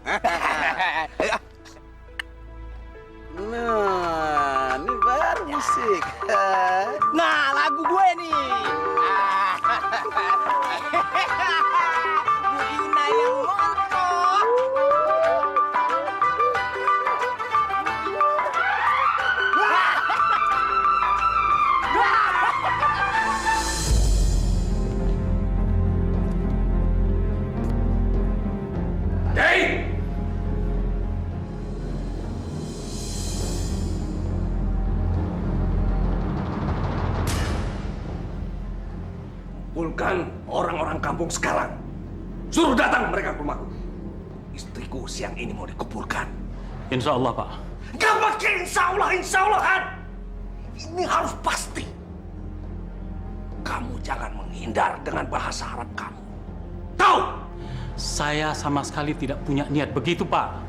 H: Nah, ini baru musik.
L: Nah, lagu gue nih. Bu Yuna yang montok.
A: Hei! Kumpulkan orang-orang kampung sekarang. Suruh datang mereka ke rumahku. Istriku siang ini mau dikuburkan.
D: Insya Allah, Pak.
A: Gak pakai insya Allahan. Ini harus pasti. Kamu jangan menghindar dengan bahasa Arab kamu. Tahu?
D: Saya sama sekali tidak punya niat begitu, Pak.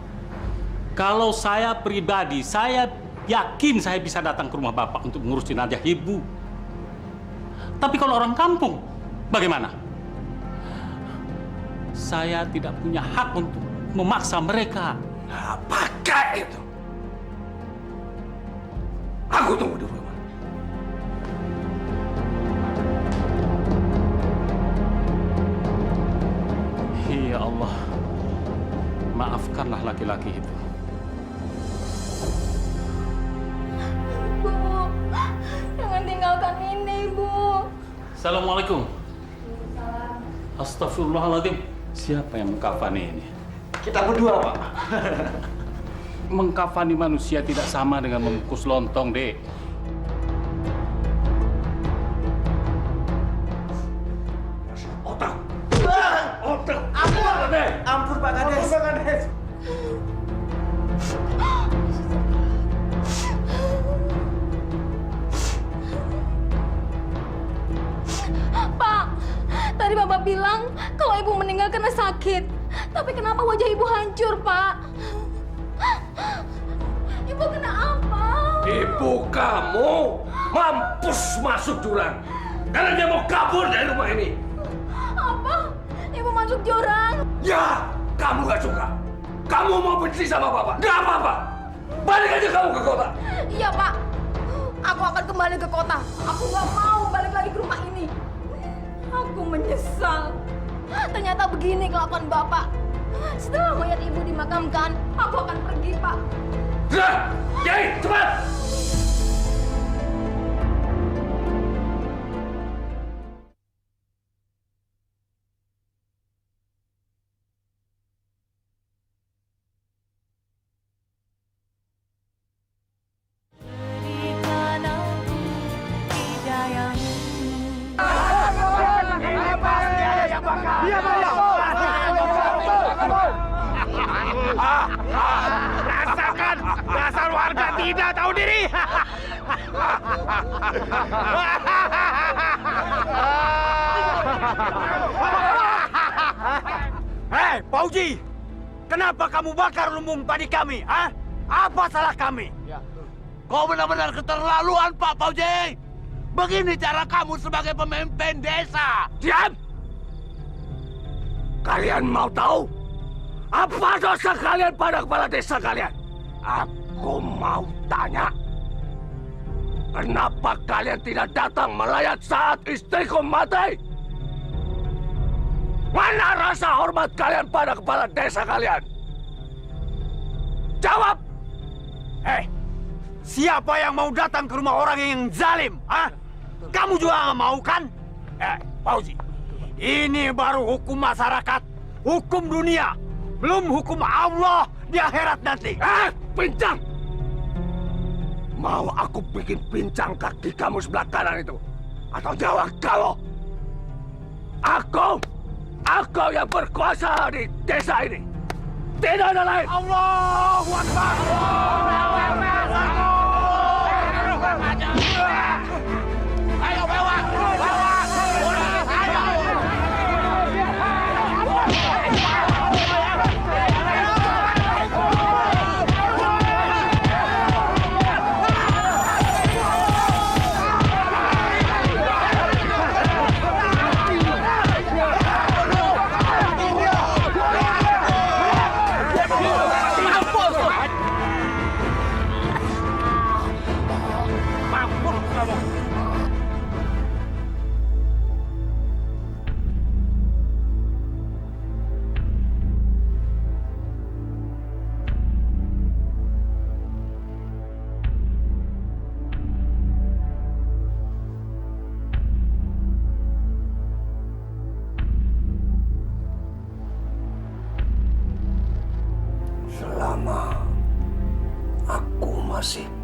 D: Kalau saya pribadi, saya yakin saya bisa datang ke rumah Bapak untuk mengurus jenazah Ibu. Tapi kalau orang kampung, bagaimana? Saya tidak punya hak untuk memaksa mereka.
A: Nah, pakai itu. Aku tunggu di rumah.
D: Ya Allah, maafkanlah laki-laki itu.
M: Bu, jangan tinggalkan ini, Bu.
D: Assalamualaikum. Astagfirullahaladzim. Siapa yang mengkafani ini?
H: Kita berdua, Pak.
D: Mengkafani manusia tidak sama dengan membungkus lontong, Dek.
A: Otak.
H: Ampun, Pak Kades.
M: Pak, tadi Bapak bilang kalau Ibu meninggal karena sakit. Tapi kenapa wajah Ibu hancur, Pak? Ibu kena apa?
A: Ibu kamu mampus masuk jurang. Karena dia mau kabur dari rumah ini.
M: Apa? Ibu masuk jurang?
A: Ya, kamu gak suka. Kamu mau benci sama Bapak. Gak apa-apa. Balik aja kamu ke kota.
M: Iya, Pak. Aku akan kembali ke kota. Aku nggak mau balik lagi ke rumah ini. Aku menyesal. Ternyata begini kelakuan Bapak. Setelah mayat Ibu dimakamkan, aku akan pergi, Pak.
A: Sudah, Kiai, cepat.
B: Rasakan dasar warga tidak tahu diri.
F: Hei, Pauji! Kenapa kamu bakar lumbung padi kami? Ah? Apa salah kami?
B: Kau benar-benar keterlaluan, Pak Pauji. Begini cara kamu sebagai pemimpin desa.
A: Diam! Kalian mau tahu? Apa dosa kalian pada kepala desa kalian? Aku mau tanya. Kenapa kalian tidak datang melayat saat istriku mati? Mana rasa hormat kalian pada kepala desa kalian? Jawab!
F: Hei, siapa yang mau datang ke rumah orang yang zalim? Ah? Kamu juga nggak mau kan? Fauzi, ini baru hukum masyarakat, hukum dunia, belum hukum Allah di akhirat nanti.
A: Pincang! Mau aku bikin pincang kaki kamu sebelah kanan itu? Atau jawab kalau aku yang berkuasa di desa ini. Tidak ada lain.
F: Allahu Akbar.
B: Ayo bawa, bawa.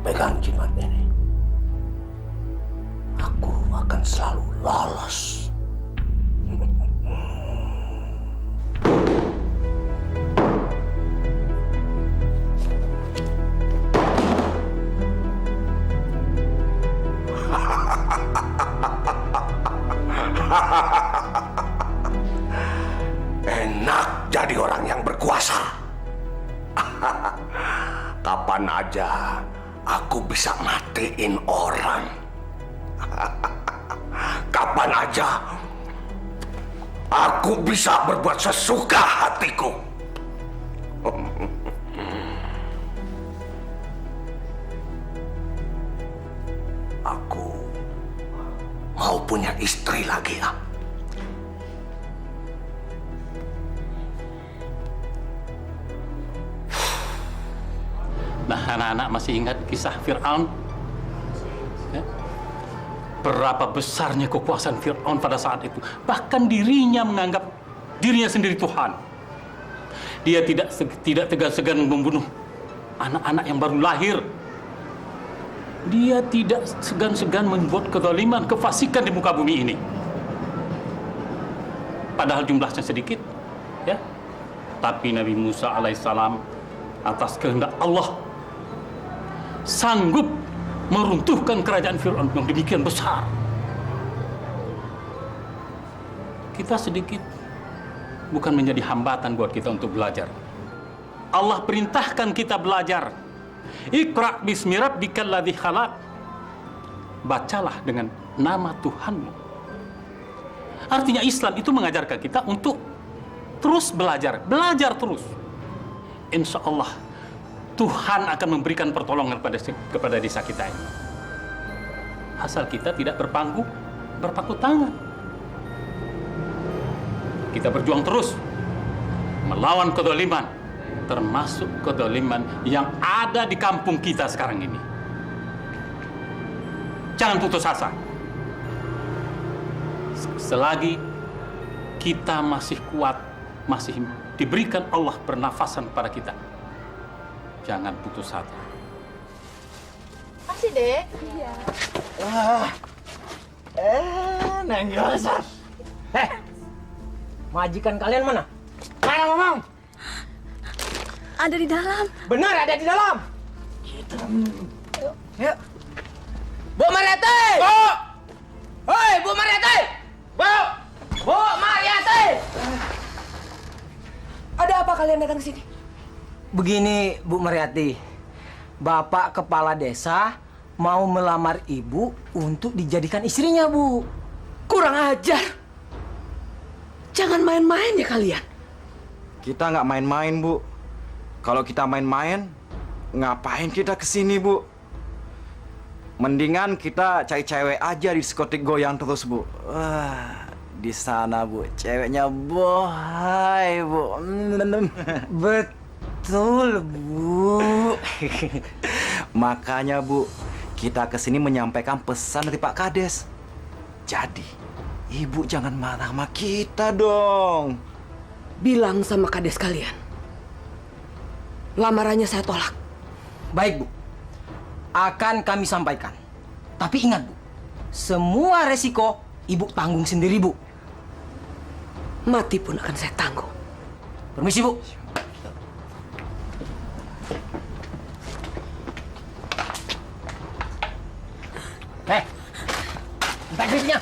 A: pegang jimat ini, aku akan selalu lolos. Enak jadi orang yang berkuasa. Kapan aja aku bisa matiin orang. Kapan aja aku bisa berbuat sesuka hatiku. Aku mau punya istri lagi ya.
D: Nah, anak-anak masih ingat kisah Fir'aun? Ya? Berapa besarnya kekuasaan Fir'aun pada saat itu. Bahkan dirinya menganggap dirinya sendiri Tuhan. Dia tidak segan-segan membunuh anak-anak yang baru lahir. Dia tidak segan-segan membuat kezaliman, kefasikan di muka bumi ini. Padahal jumlahnya sedikit, ya. Tapi Nabi Musa alaihissalam atas kehendak Allah sanggup meruntuhkan kerajaan Fir'aun yang demikian besar. Kita sedikit bukan menjadi hambatan buat kita untuk belajar. Allah perintahkan kita belajar. Iqra' bismi rabbikal ladzi khalaq. Bacalah dengan nama Tuhanmu. Artinya Islam itu mengajarkan kita untuk terus belajar terus. Insya Allah Tuhan akan memberikan pertolongan kepada desa kita ini. Asal kita tidak berpaku tangan. Kita berjuang terus melawan kezaliman, termasuk kezaliman yang ada di kampung kita sekarang ini. Jangan putus asa. Selagi kita masih kuat, masih diberikan Allah pernafasan pada kita, jangan putus asa.
M: Makasih, Dek. Iya.
L: Neng Yosa. Majikan kalian mana? Mana ngomong?
K: Ada di dalam.
L: Benar ada di dalam. Yuk. Bu Mariati! Bu! Hoi, Bu Mariati! Bu! Bu Mariati!
O: Ada apa kalian datang ke sini?
L: Begini, Bu Mariati. Bapak kepala desa mau melamar ibu untuk dijadikan istrinya, Bu.
O: Kurang ajar. Jangan main-main ya kalian.
H: Kita nggak main-main, Bu. Kalau kita main-main, ngapain kita kesini, Bu? Mendingan kita cari cewek aja di diskotik goyang terus, Bu. Wah, di sana, Bu, ceweknya bohai, Bu. Betul, Bu. Makanya, Bu, kita kesini menyampaikan pesan dari Pak Kades. Jadi, Ibu jangan marah sama kita dong.
O: Bilang sama kades kalian. Lamarannya saya tolak.
L: Baik, Bu. Akan kami sampaikan. Tapi ingat, Bu. Semua resiko Ibu tanggung sendiri, Bu.
O: Mati pun akan saya tanggung.
L: Permisi, Bu. Minta gripnya.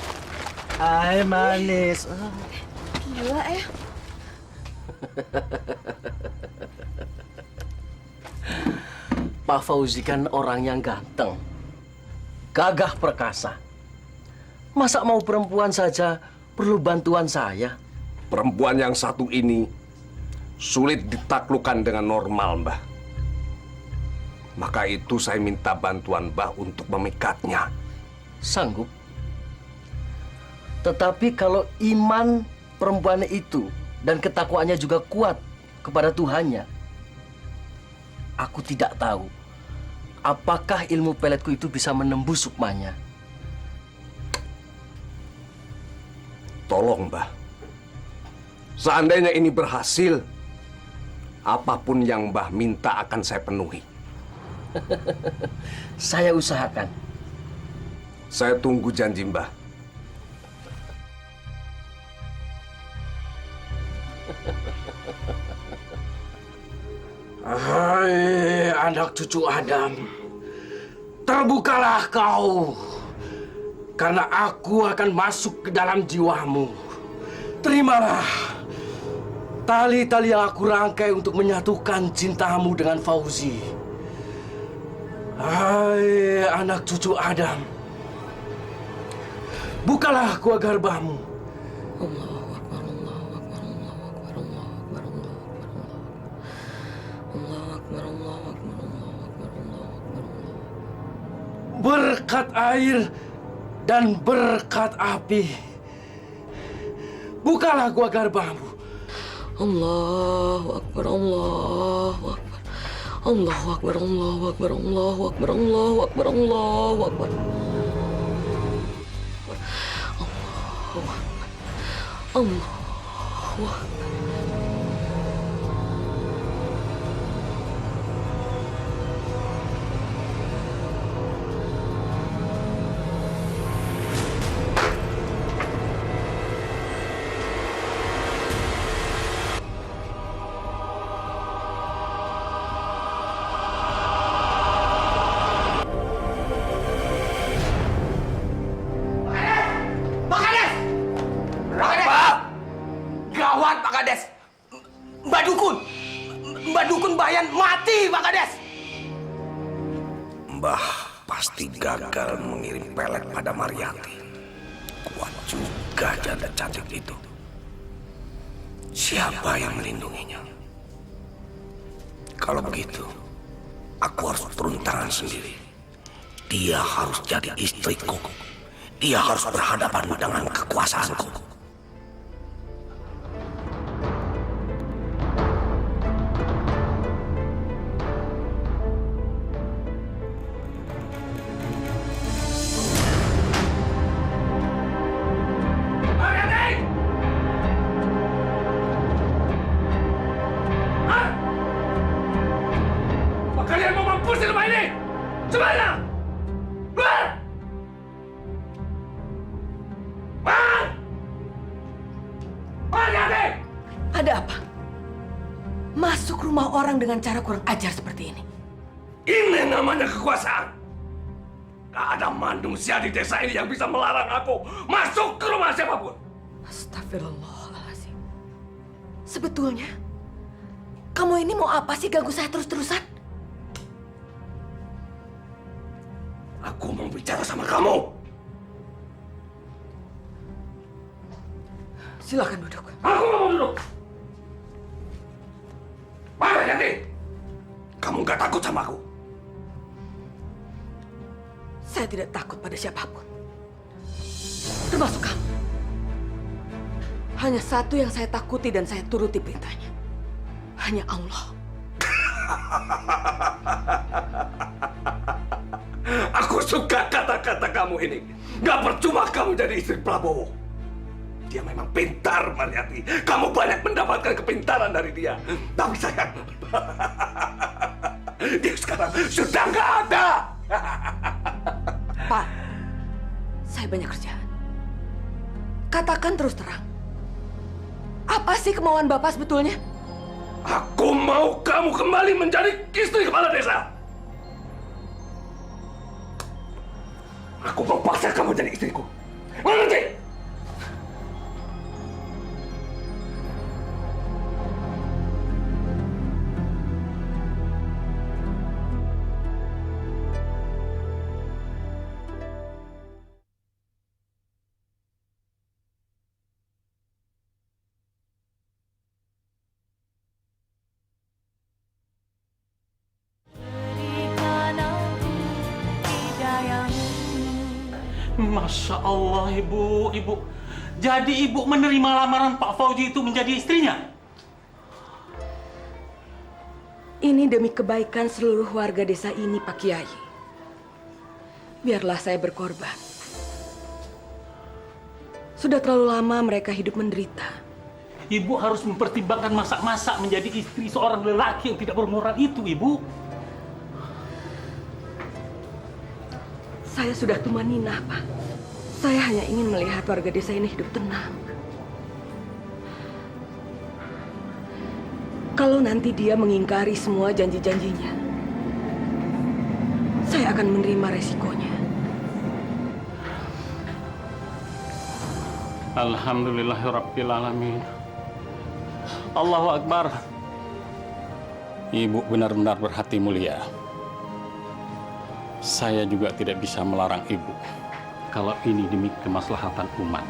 H: Hai, manis.
K: Gila ya.
P: Pak Fauzi kan orang yang ganteng, gagah perkasa. Masa mau perempuan saja perlu bantuan saya?
A: Perempuan yang satu ini sulit ditaklukkan dengan normal, Mbah. Maka itu saya minta bantuan Mbah untuk memikatnya.
P: Sanggup. Tetapi kalau iman perempuan itu dan ketakwaannya juga kuat kepada Tuhannya, aku tidak tahu apakah ilmu peletku itu bisa menembus sukmanya.
A: Tolong, Mbah. Seandainya ini berhasil, apapun yang Mbah minta akan saya penuhi.
P: Saya usahakan.
A: Saya tunggu janji Mbah.
C: Hai anak cucu Adam, terbukalah kau, karena aku akan masuk ke dalam jiwamu. Terimalah tali-tali yang aku rangkai untuk menyatukan cintamu dengan Fauzi. Hai anak cucu Adam, bukalah gua garbamu. Berkat air dan berkat api, bukalah gua garbamu.
O: Allahu Akbar, Allahu Akbar. Allahu Akbar, Allahu Akbar, Allahu Akbar, Allahu Akbar, Allahu Akbar. Allahu Akbar. Allahu Akbar.
C: Gawat Pak Kades, Mbak Dukun Bayan mati Pak Kades.
A: Mbah pasti gagal mengirim pelet pada Mariati. Kuat juga janda cantik itu. Siapa yang melindunginya? Kalau begitu, aku harus turun tangan sendiri. Dia harus jadi istriku. Dia harus berhadapan dengan kekuasaanku.
C: Kalian mau mampus di rumah ini? Semuanya! Keluar!
O: Ada apa? Masuk rumah orang dengan cara kurang ajar seperti ini.
A: Ini namanya kekuasaan. Gak ada manusia di desa ini yang bisa melarang aku masuk ke rumah siapapun.
O: Astagfirullahaladzim. Sebetulnya, kamu ini mau apa sih ganggu saya terus-terusan?
A: Aku mau bicara sama kamu.
O: Silakan duduk.
A: Aku nggak mau duduk. Mana Yanti? Kamu nggak takut sama aku?
O: Saya tidak takut pada siapapun. Termasuk kamu. Hanya satu yang saya takuti dan saya turuti perintahnya. Hanya Allah.
A: Aku suka kata-kata kamu ini. Gak percuma kamu jadi istri Prabowo. Dia memang pintar, Mariati. Kamu banyak mendapatkan kepintaran dari dia. Tapi sayang, dia sekarang sudah nggak ada.
O: Pak, saya banyak kerjaan. Katakan terus terang. Apa sih kemauan Bapak sebetulnya?
A: Aku mau kamu kembali menjadi istri kepala desa. Aku mau paksa kamu jadi istriku. Mengerti?
D: Masya Allah, Ibu. Jadi Ibu menerima lamaran Pak Fauzi itu menjadi istrinya?
O: Ini demi kebaikan seluruh warga desa ini, Pak Kiai. Biarlah saya berkorban. Sudah terlalu lama mereka hidup menderita.
D: Ibu harus mempertimbangkan masak-masak menjadi istri seorang lelaki yang tidak bermoral itu, Ibu.
O: Saya sudah tumanina, Pak. Saya hanya ingin melihat warga desa ini hidup tenang. Kalau nanti dia mengingkari semua janji-janjinya, saya akan menerima resikonya.
D: Alhamdulillahirrabbilalamin. Allahu Akbar. Ibu benar-benar berhati mulia. Saya juga tidak bisa melarang ibu kalau ini demi kemaslahatan umat.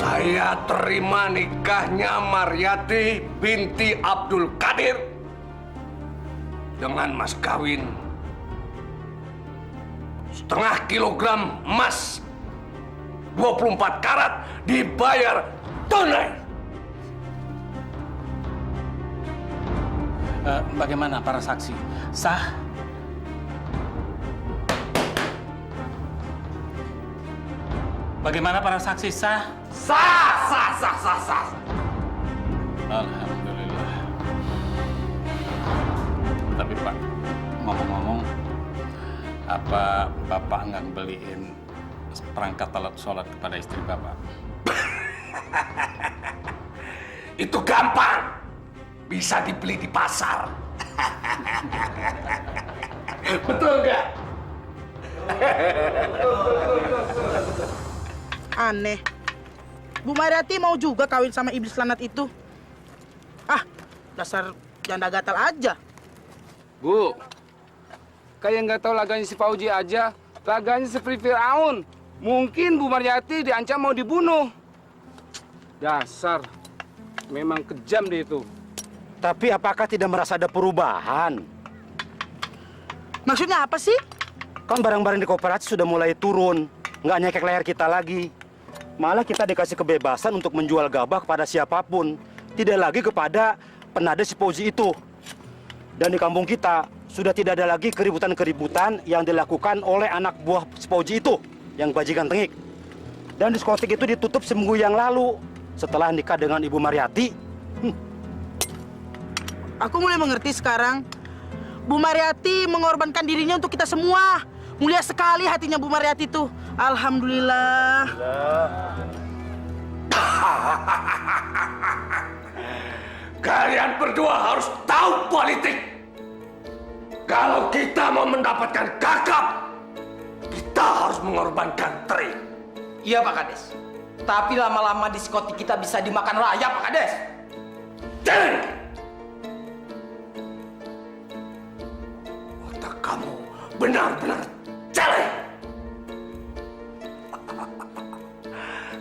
A: Saya terima nikahnya Maryati binti Abdul Qadir dengan mas kawin 0,5 kilogram emas 24 karat dibayar tunai.
D: Bagaimana para saksi? Sah? Bagaimana para saksi sah?
A: Sah.
D: Alhamdulillah. Tapi Pak, ngomong-ngomong, apa Bapak nggak beliin perangkat alat sholat kepada istri Bapak?
A: Itu gampang. Bisa dibeli di pasar. Betul nggak?
F: Aneh. Bu Maryati mau juga kawin sama iblis lanat itu. Ah, dasar janda gatal aja.
N: Bu, kayak nggak tahu laganya si Fauji aja. Laganya seperti Fir'aun. Mungkin Bu Maryati diancam mau dibunuh. Dasar, memang kejam dia itu.
H: Tapi apakah tidak merasa ada perubahan?
F: Maksudnya apa sih?
H: Kan barang-barang di koperasi sudah mulai turun. Nggak nyekek leher kita lagi. Malah kita dikasih kebebasan untuk menjual gabah kepada siapapun. Tidak lagi kepada penada si Fauji itu. Dan di kampung kita sudah tidak ada lagi keributan-keributan yang dilakukan oleh anak buah si Fauji itu, yang bajingan tengik. Dan diskotik itu ditutup seminggu yang lalu setelah nikah dengan Ibu Maryati.
F: Aku mulai mengerti sekarang. Bu Maryati mengorbankan dirinya untuk kita semua. Mulia sekali hatinya Bu Maryati itu. Alhamdulillah.
A: Kalian berdua harus tahu politik. Kalau kita mau mendapatkan kakap, kita harus mengorbankan teri.
C: Iya Pak Kades. Tapi lama-lama diskotik kita bisa dimakan raya Pak Kades.
A: Jangan! Otak kamu benar-benar jelek.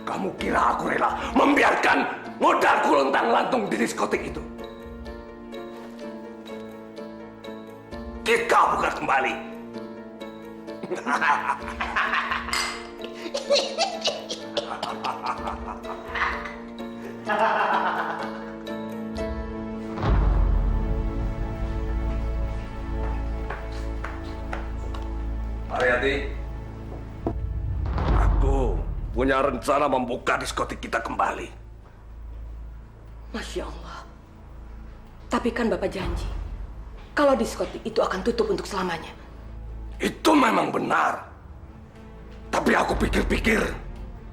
A: Kamu kira aku rela membiarkan modalku lontang-lantung di diskotik itu? Kita buka kembali. Maryati, aku punya rencana membuka diskotik kita kembali.
O: Masya Allah. Tapi kan Bapak janji, kalau diskotik itu akan tutup untuk selamanya.
A: Itu memang benar. Tapi aku pikir-pikir,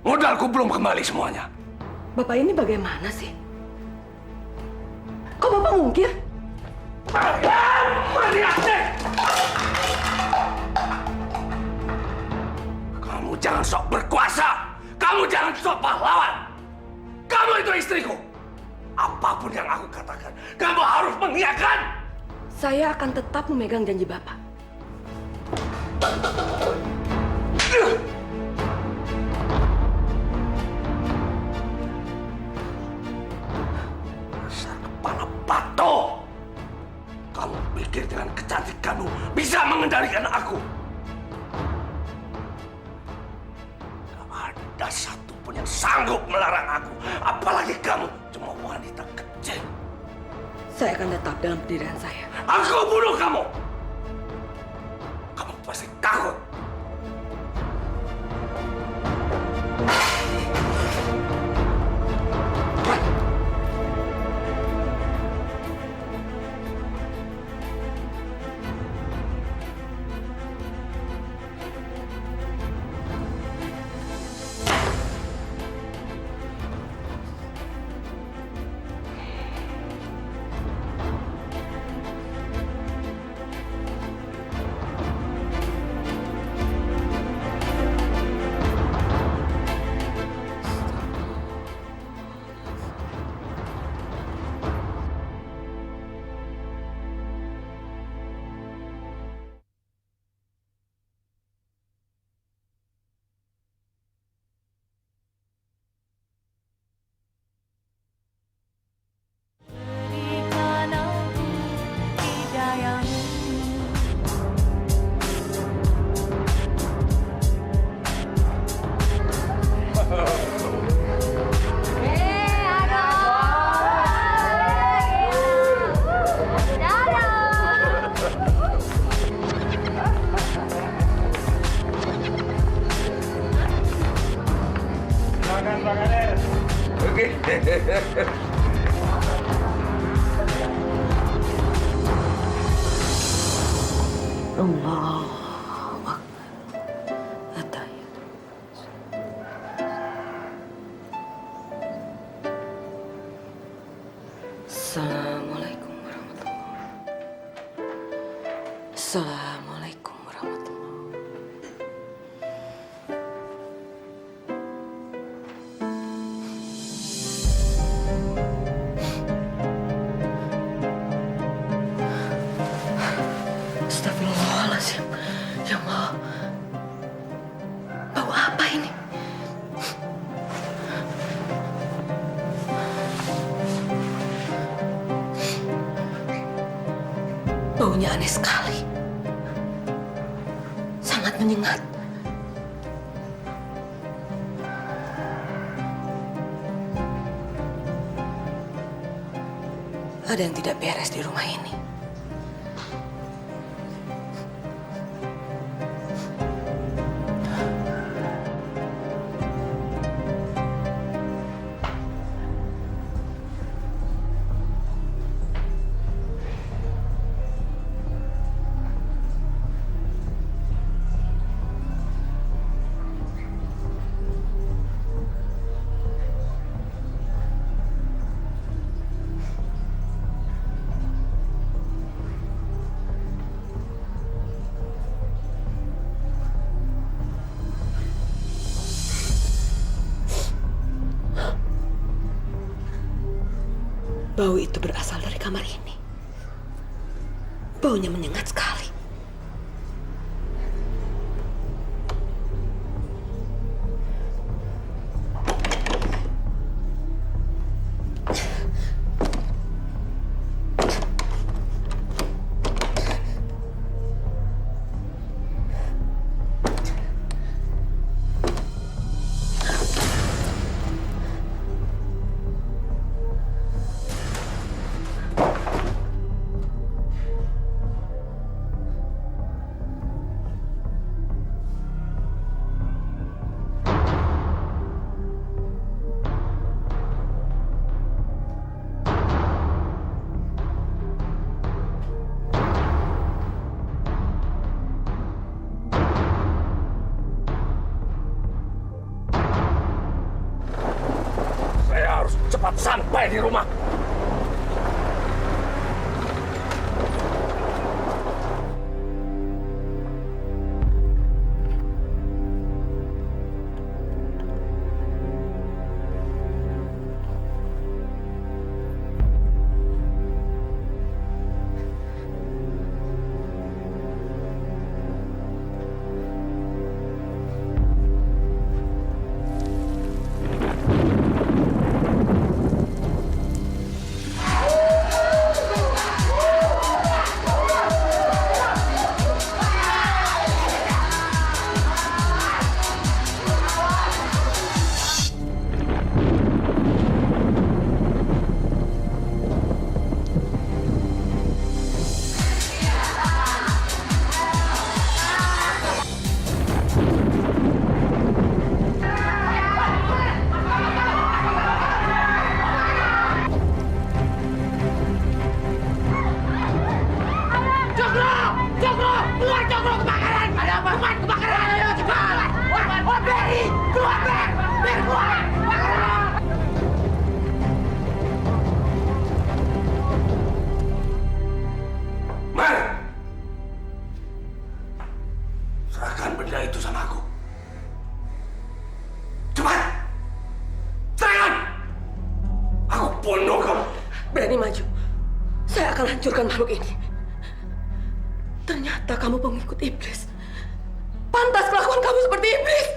A: modalku belum kembali semuanya.
O: Bapak ini bagaimana sih? Kok Bapak mungkir?
A: Maryati! Kamu jangan sok berkuasa. Kamu jangan sok pahlawan. Kamu itu istriku. Apapun yang aku katakan, kamu harus mengiyakan.
O: Saya akan tetap memegang janji Bapak.
A: Dasar kepala batu. Kamu pikir dengan kecantikanmu bisa mengendalikan aku? Gak ada satupun yang sanggup melarang aku. Apalagi kamu, cuma wanita kecil.
O: Saya akan tetap dalam pendirian saya.
A: Aku bunuh kamu. Kamu pasti takut. Pak Kades. Oke.
O: Allah Ataya. Assalamualaikum warahmatullahi. Assalamualaikum warahmatullahi. Astagfirullahaladzim. Ya Allah. Bau apa ini? Baunya aneh sekali. Sangat menyengat. Ada yang tidak beres di rumah ini. Bau itu berasal dari kamar ini. Baunya menyengat sekali.
A: Cepat sampai di rumah. Serahkan benda itu sama aku. Cepat! Serahkan! Aku bunuh kamu.
O: Berani maju. Saya akan hancurkan makhluk ini. Ternyata kamu pengikut iblis. Pantas kelakuan kamu seperti iblis.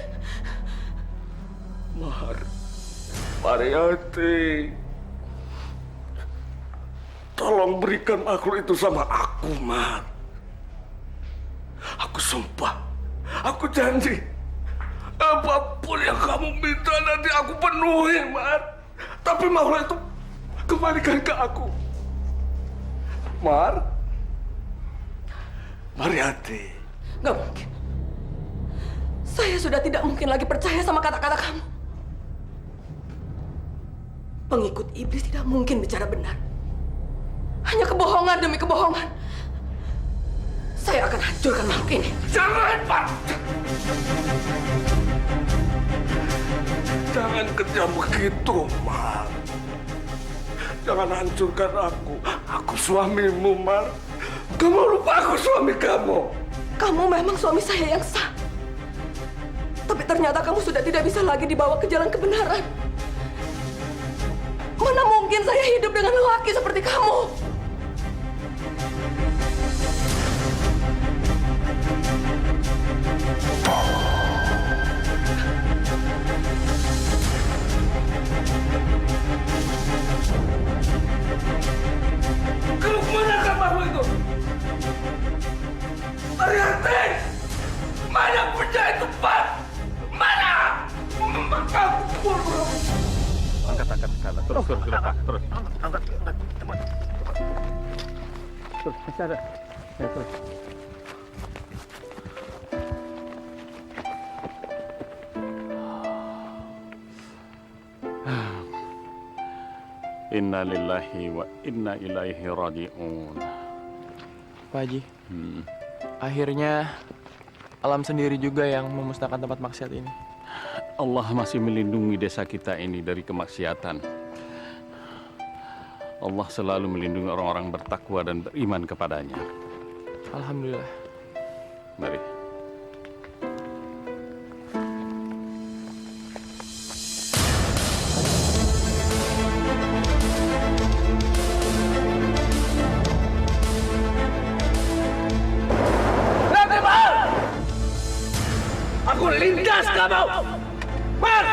A: Mariati, tolong berikan makhluk itu sama aku, Mar. Aku sumpah, aku janji, apapun yang kamu minta nanti aku penuhi, Mar. Tapi makhluk itu kembalikan ke aku, Mar. Mariati.
O: Nggak mungkin. Saya sudah tidak mungkin lagi percaya sama kata-kata kamu. Pengikut iblis tidak mungkin bicara benar. Hanya kebohongan demi kebohongan. Saya akan hancurkan makhluk ini.
A: Jangan, Pak! Jangan kerja begitu, Mar. Jangan hancurkan aku. Aku suamimu, Mar. Kamu lupa aku suami kamu.
O: Kamu memang suami saya yang sah. Tapi ternyata kamu sudah tidak bisa lagi dibawa ke jalan kebenaran. Mana mungkin saya hidup dengan lelaki seperti kamu?
A: Kamu kemana kamu itu? Mariati! Mana penjahit itu, Pak? Mana? Aku bunuh.
D: Angkat skala. Terus, Pak. Terus.
A: Angkat.
D: Terus, masih ada. Ya, terus. Inna lillahi wa inna ilaihi raji'un.
Q: Pak Haji, akhirnya alam sendiri juga yang memusnahkan tempat maksiat ini.
D: Allah masih melindungi desa kita ini dari kemaksiatan. Allah selalu melindungi orang-orang bertakwa dan beriman kepadanya.
Q: Alhamdulillah.
D: Mari.
A: Aku lindas kamu! Mar!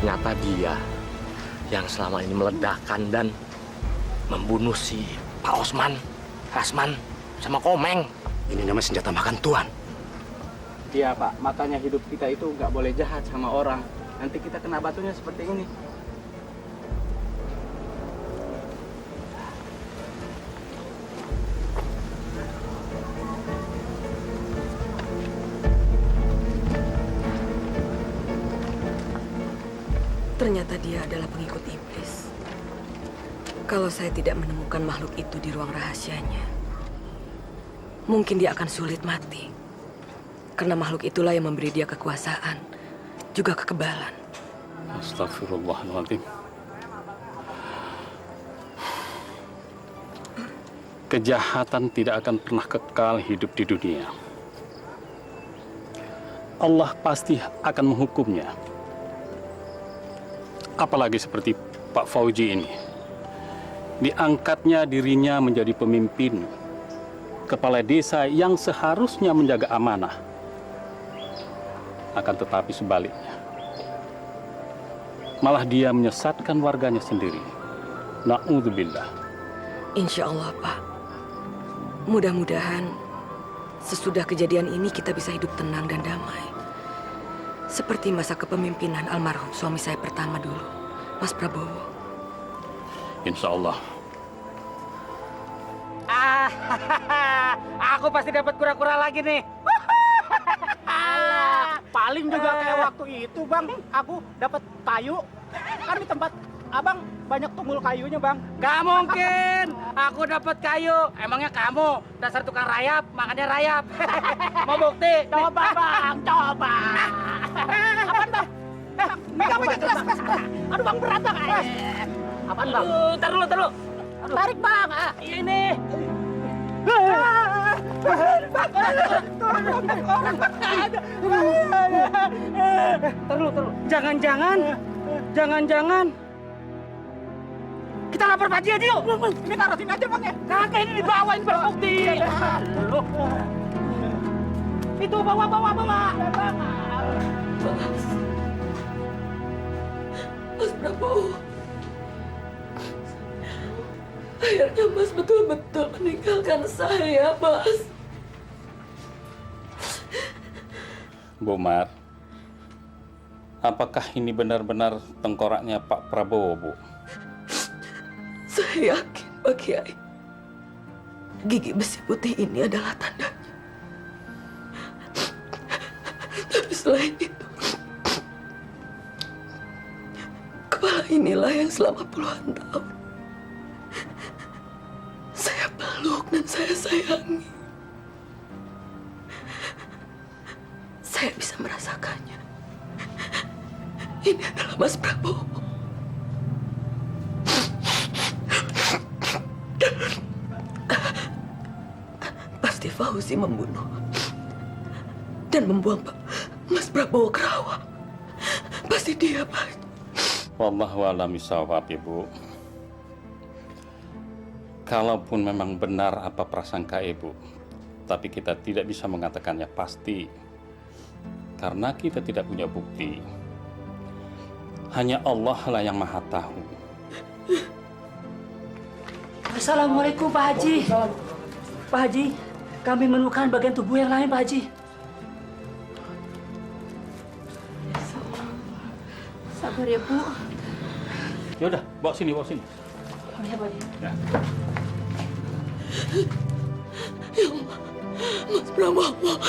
B: Ternyata dia yang selama ini meledakkan dan membunuh si Pak Osman, Rasman, sama Komeng. Ini namanya senjata makan tuan.
F: Iya Pak, makanya hidup kita itu nggak boleh jahat sama orang. Nanti kita kena batunya seperti ini.
O: Ternyata dia adalah pengikut iblis. Kalau saya tidak menemukan makhluk itu di ruang rahasianya, mungkin dia akan sulit mati. Karena makhluk itulah yang memberi dia kekuasaan, juga kekebalan.
D: Astagfirullahaladzim. Kejahatan tidak akan pernah kekal hidup di dunia. Allah pasti akan menghukumnya. Apalagi seperti Pak Fauji ini. Diangkatnya dirinya menjadi pemimpin, kepala desa yang seharusnya menjaga amanah. Akan tetapi sebaliknya, malah dia menyesatkan warganya sendiri. Na'udzubillah.
O: Insya Allah, Pak. Mudah-mudahan sesudah kejadian ini kita bisa hidup tenang dan damai. Seperti masa kepemimpinan almarhum suami saya pertama dulu, Mas Prabowo.
D: Insya Allah.
F: Aku pasti dapat kura-kura lagi nih. Alah, paling juga kayak waktu itu, Bang. Aku dapat kayu kan di tempat abang banyak tunggul kayunya, Bang.
L: Gak mungkin. Aku dapat kayu. Emangnya kamu dasar tukang rayap, makannya rayap. Mau bukti?
F: Coba, Bang, coba. Apaan, Bang? Megang, keras. Aduh, Bang, berat, Bang. Apaan, Bang?
L: Ntar dulu.
F: Tarik, Bang. Ini.
L: Terlalu. Jangan. Kita lapor Pak Haji aja yuk.
F: Ini taruh sini aja, Bang, ya.
L: Kakek ini dibawa, ini berbukti.
F: Itu bawa.
J: Mas Prabowo. Akhirnya Mas betul-betul meninggalkan saya, Mas.
D: Bu Mar, apakah ini benar-benar tengkoraknya Pak Prabowo, Bu?
J: Saya yakin, Pak Kiai. Gigi besi putih ini adalah tandanya. Tapi selain itu, kepala inilah yang selama puluhan tahun saya peluk dan saya sayangi. Saya bisa merasakannya. Ini adalah Mas Prabowo. Pasti Fauzi membunuh dan membuang Mas Prabowo ke rawa. Pasti dia, Pak.
D: Wallahu a'lam bishawab, Ibu. Kalaupun memang benar apa prasangka Ibu, tapi kita tidak bisa mengatakannya pasti karena kita tidak punya bukti. Hanya Allah lah yang Maha Tahu.
R: Assalamualaikum, Pak Haji. Pak Haji, kami menemukan bagian tubuh yang lain, Pak Haji.
J: Sabar ya, Bu.
D: Ya udah, bawa sini.
J: Oh ya, Pak.
D: Ya.
J: Ya Allah, Mas Prabowo, Mas.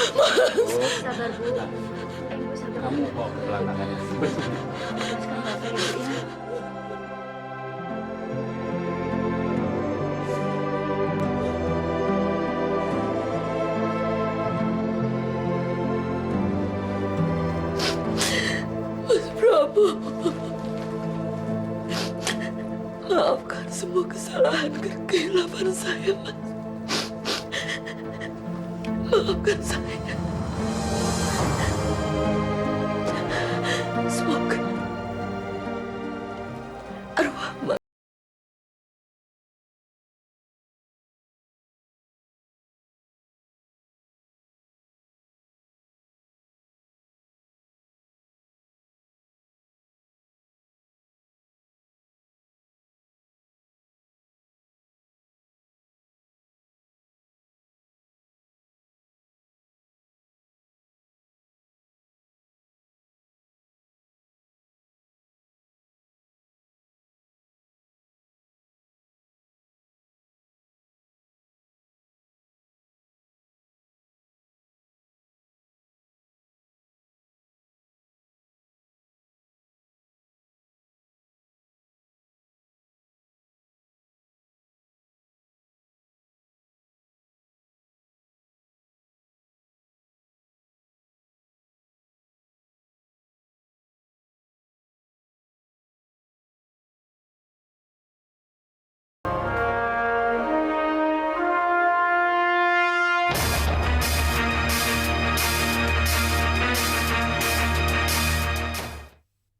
M: Sabar, Bu. Ibu sabar.
D: Kamu bawa ke belakang.
M: Teruskan Bapak, Ibu, ya.
J: Mas Prabowo, maafkan semua kesalahan dan kehilapan saya, Mas. Maafkan saya.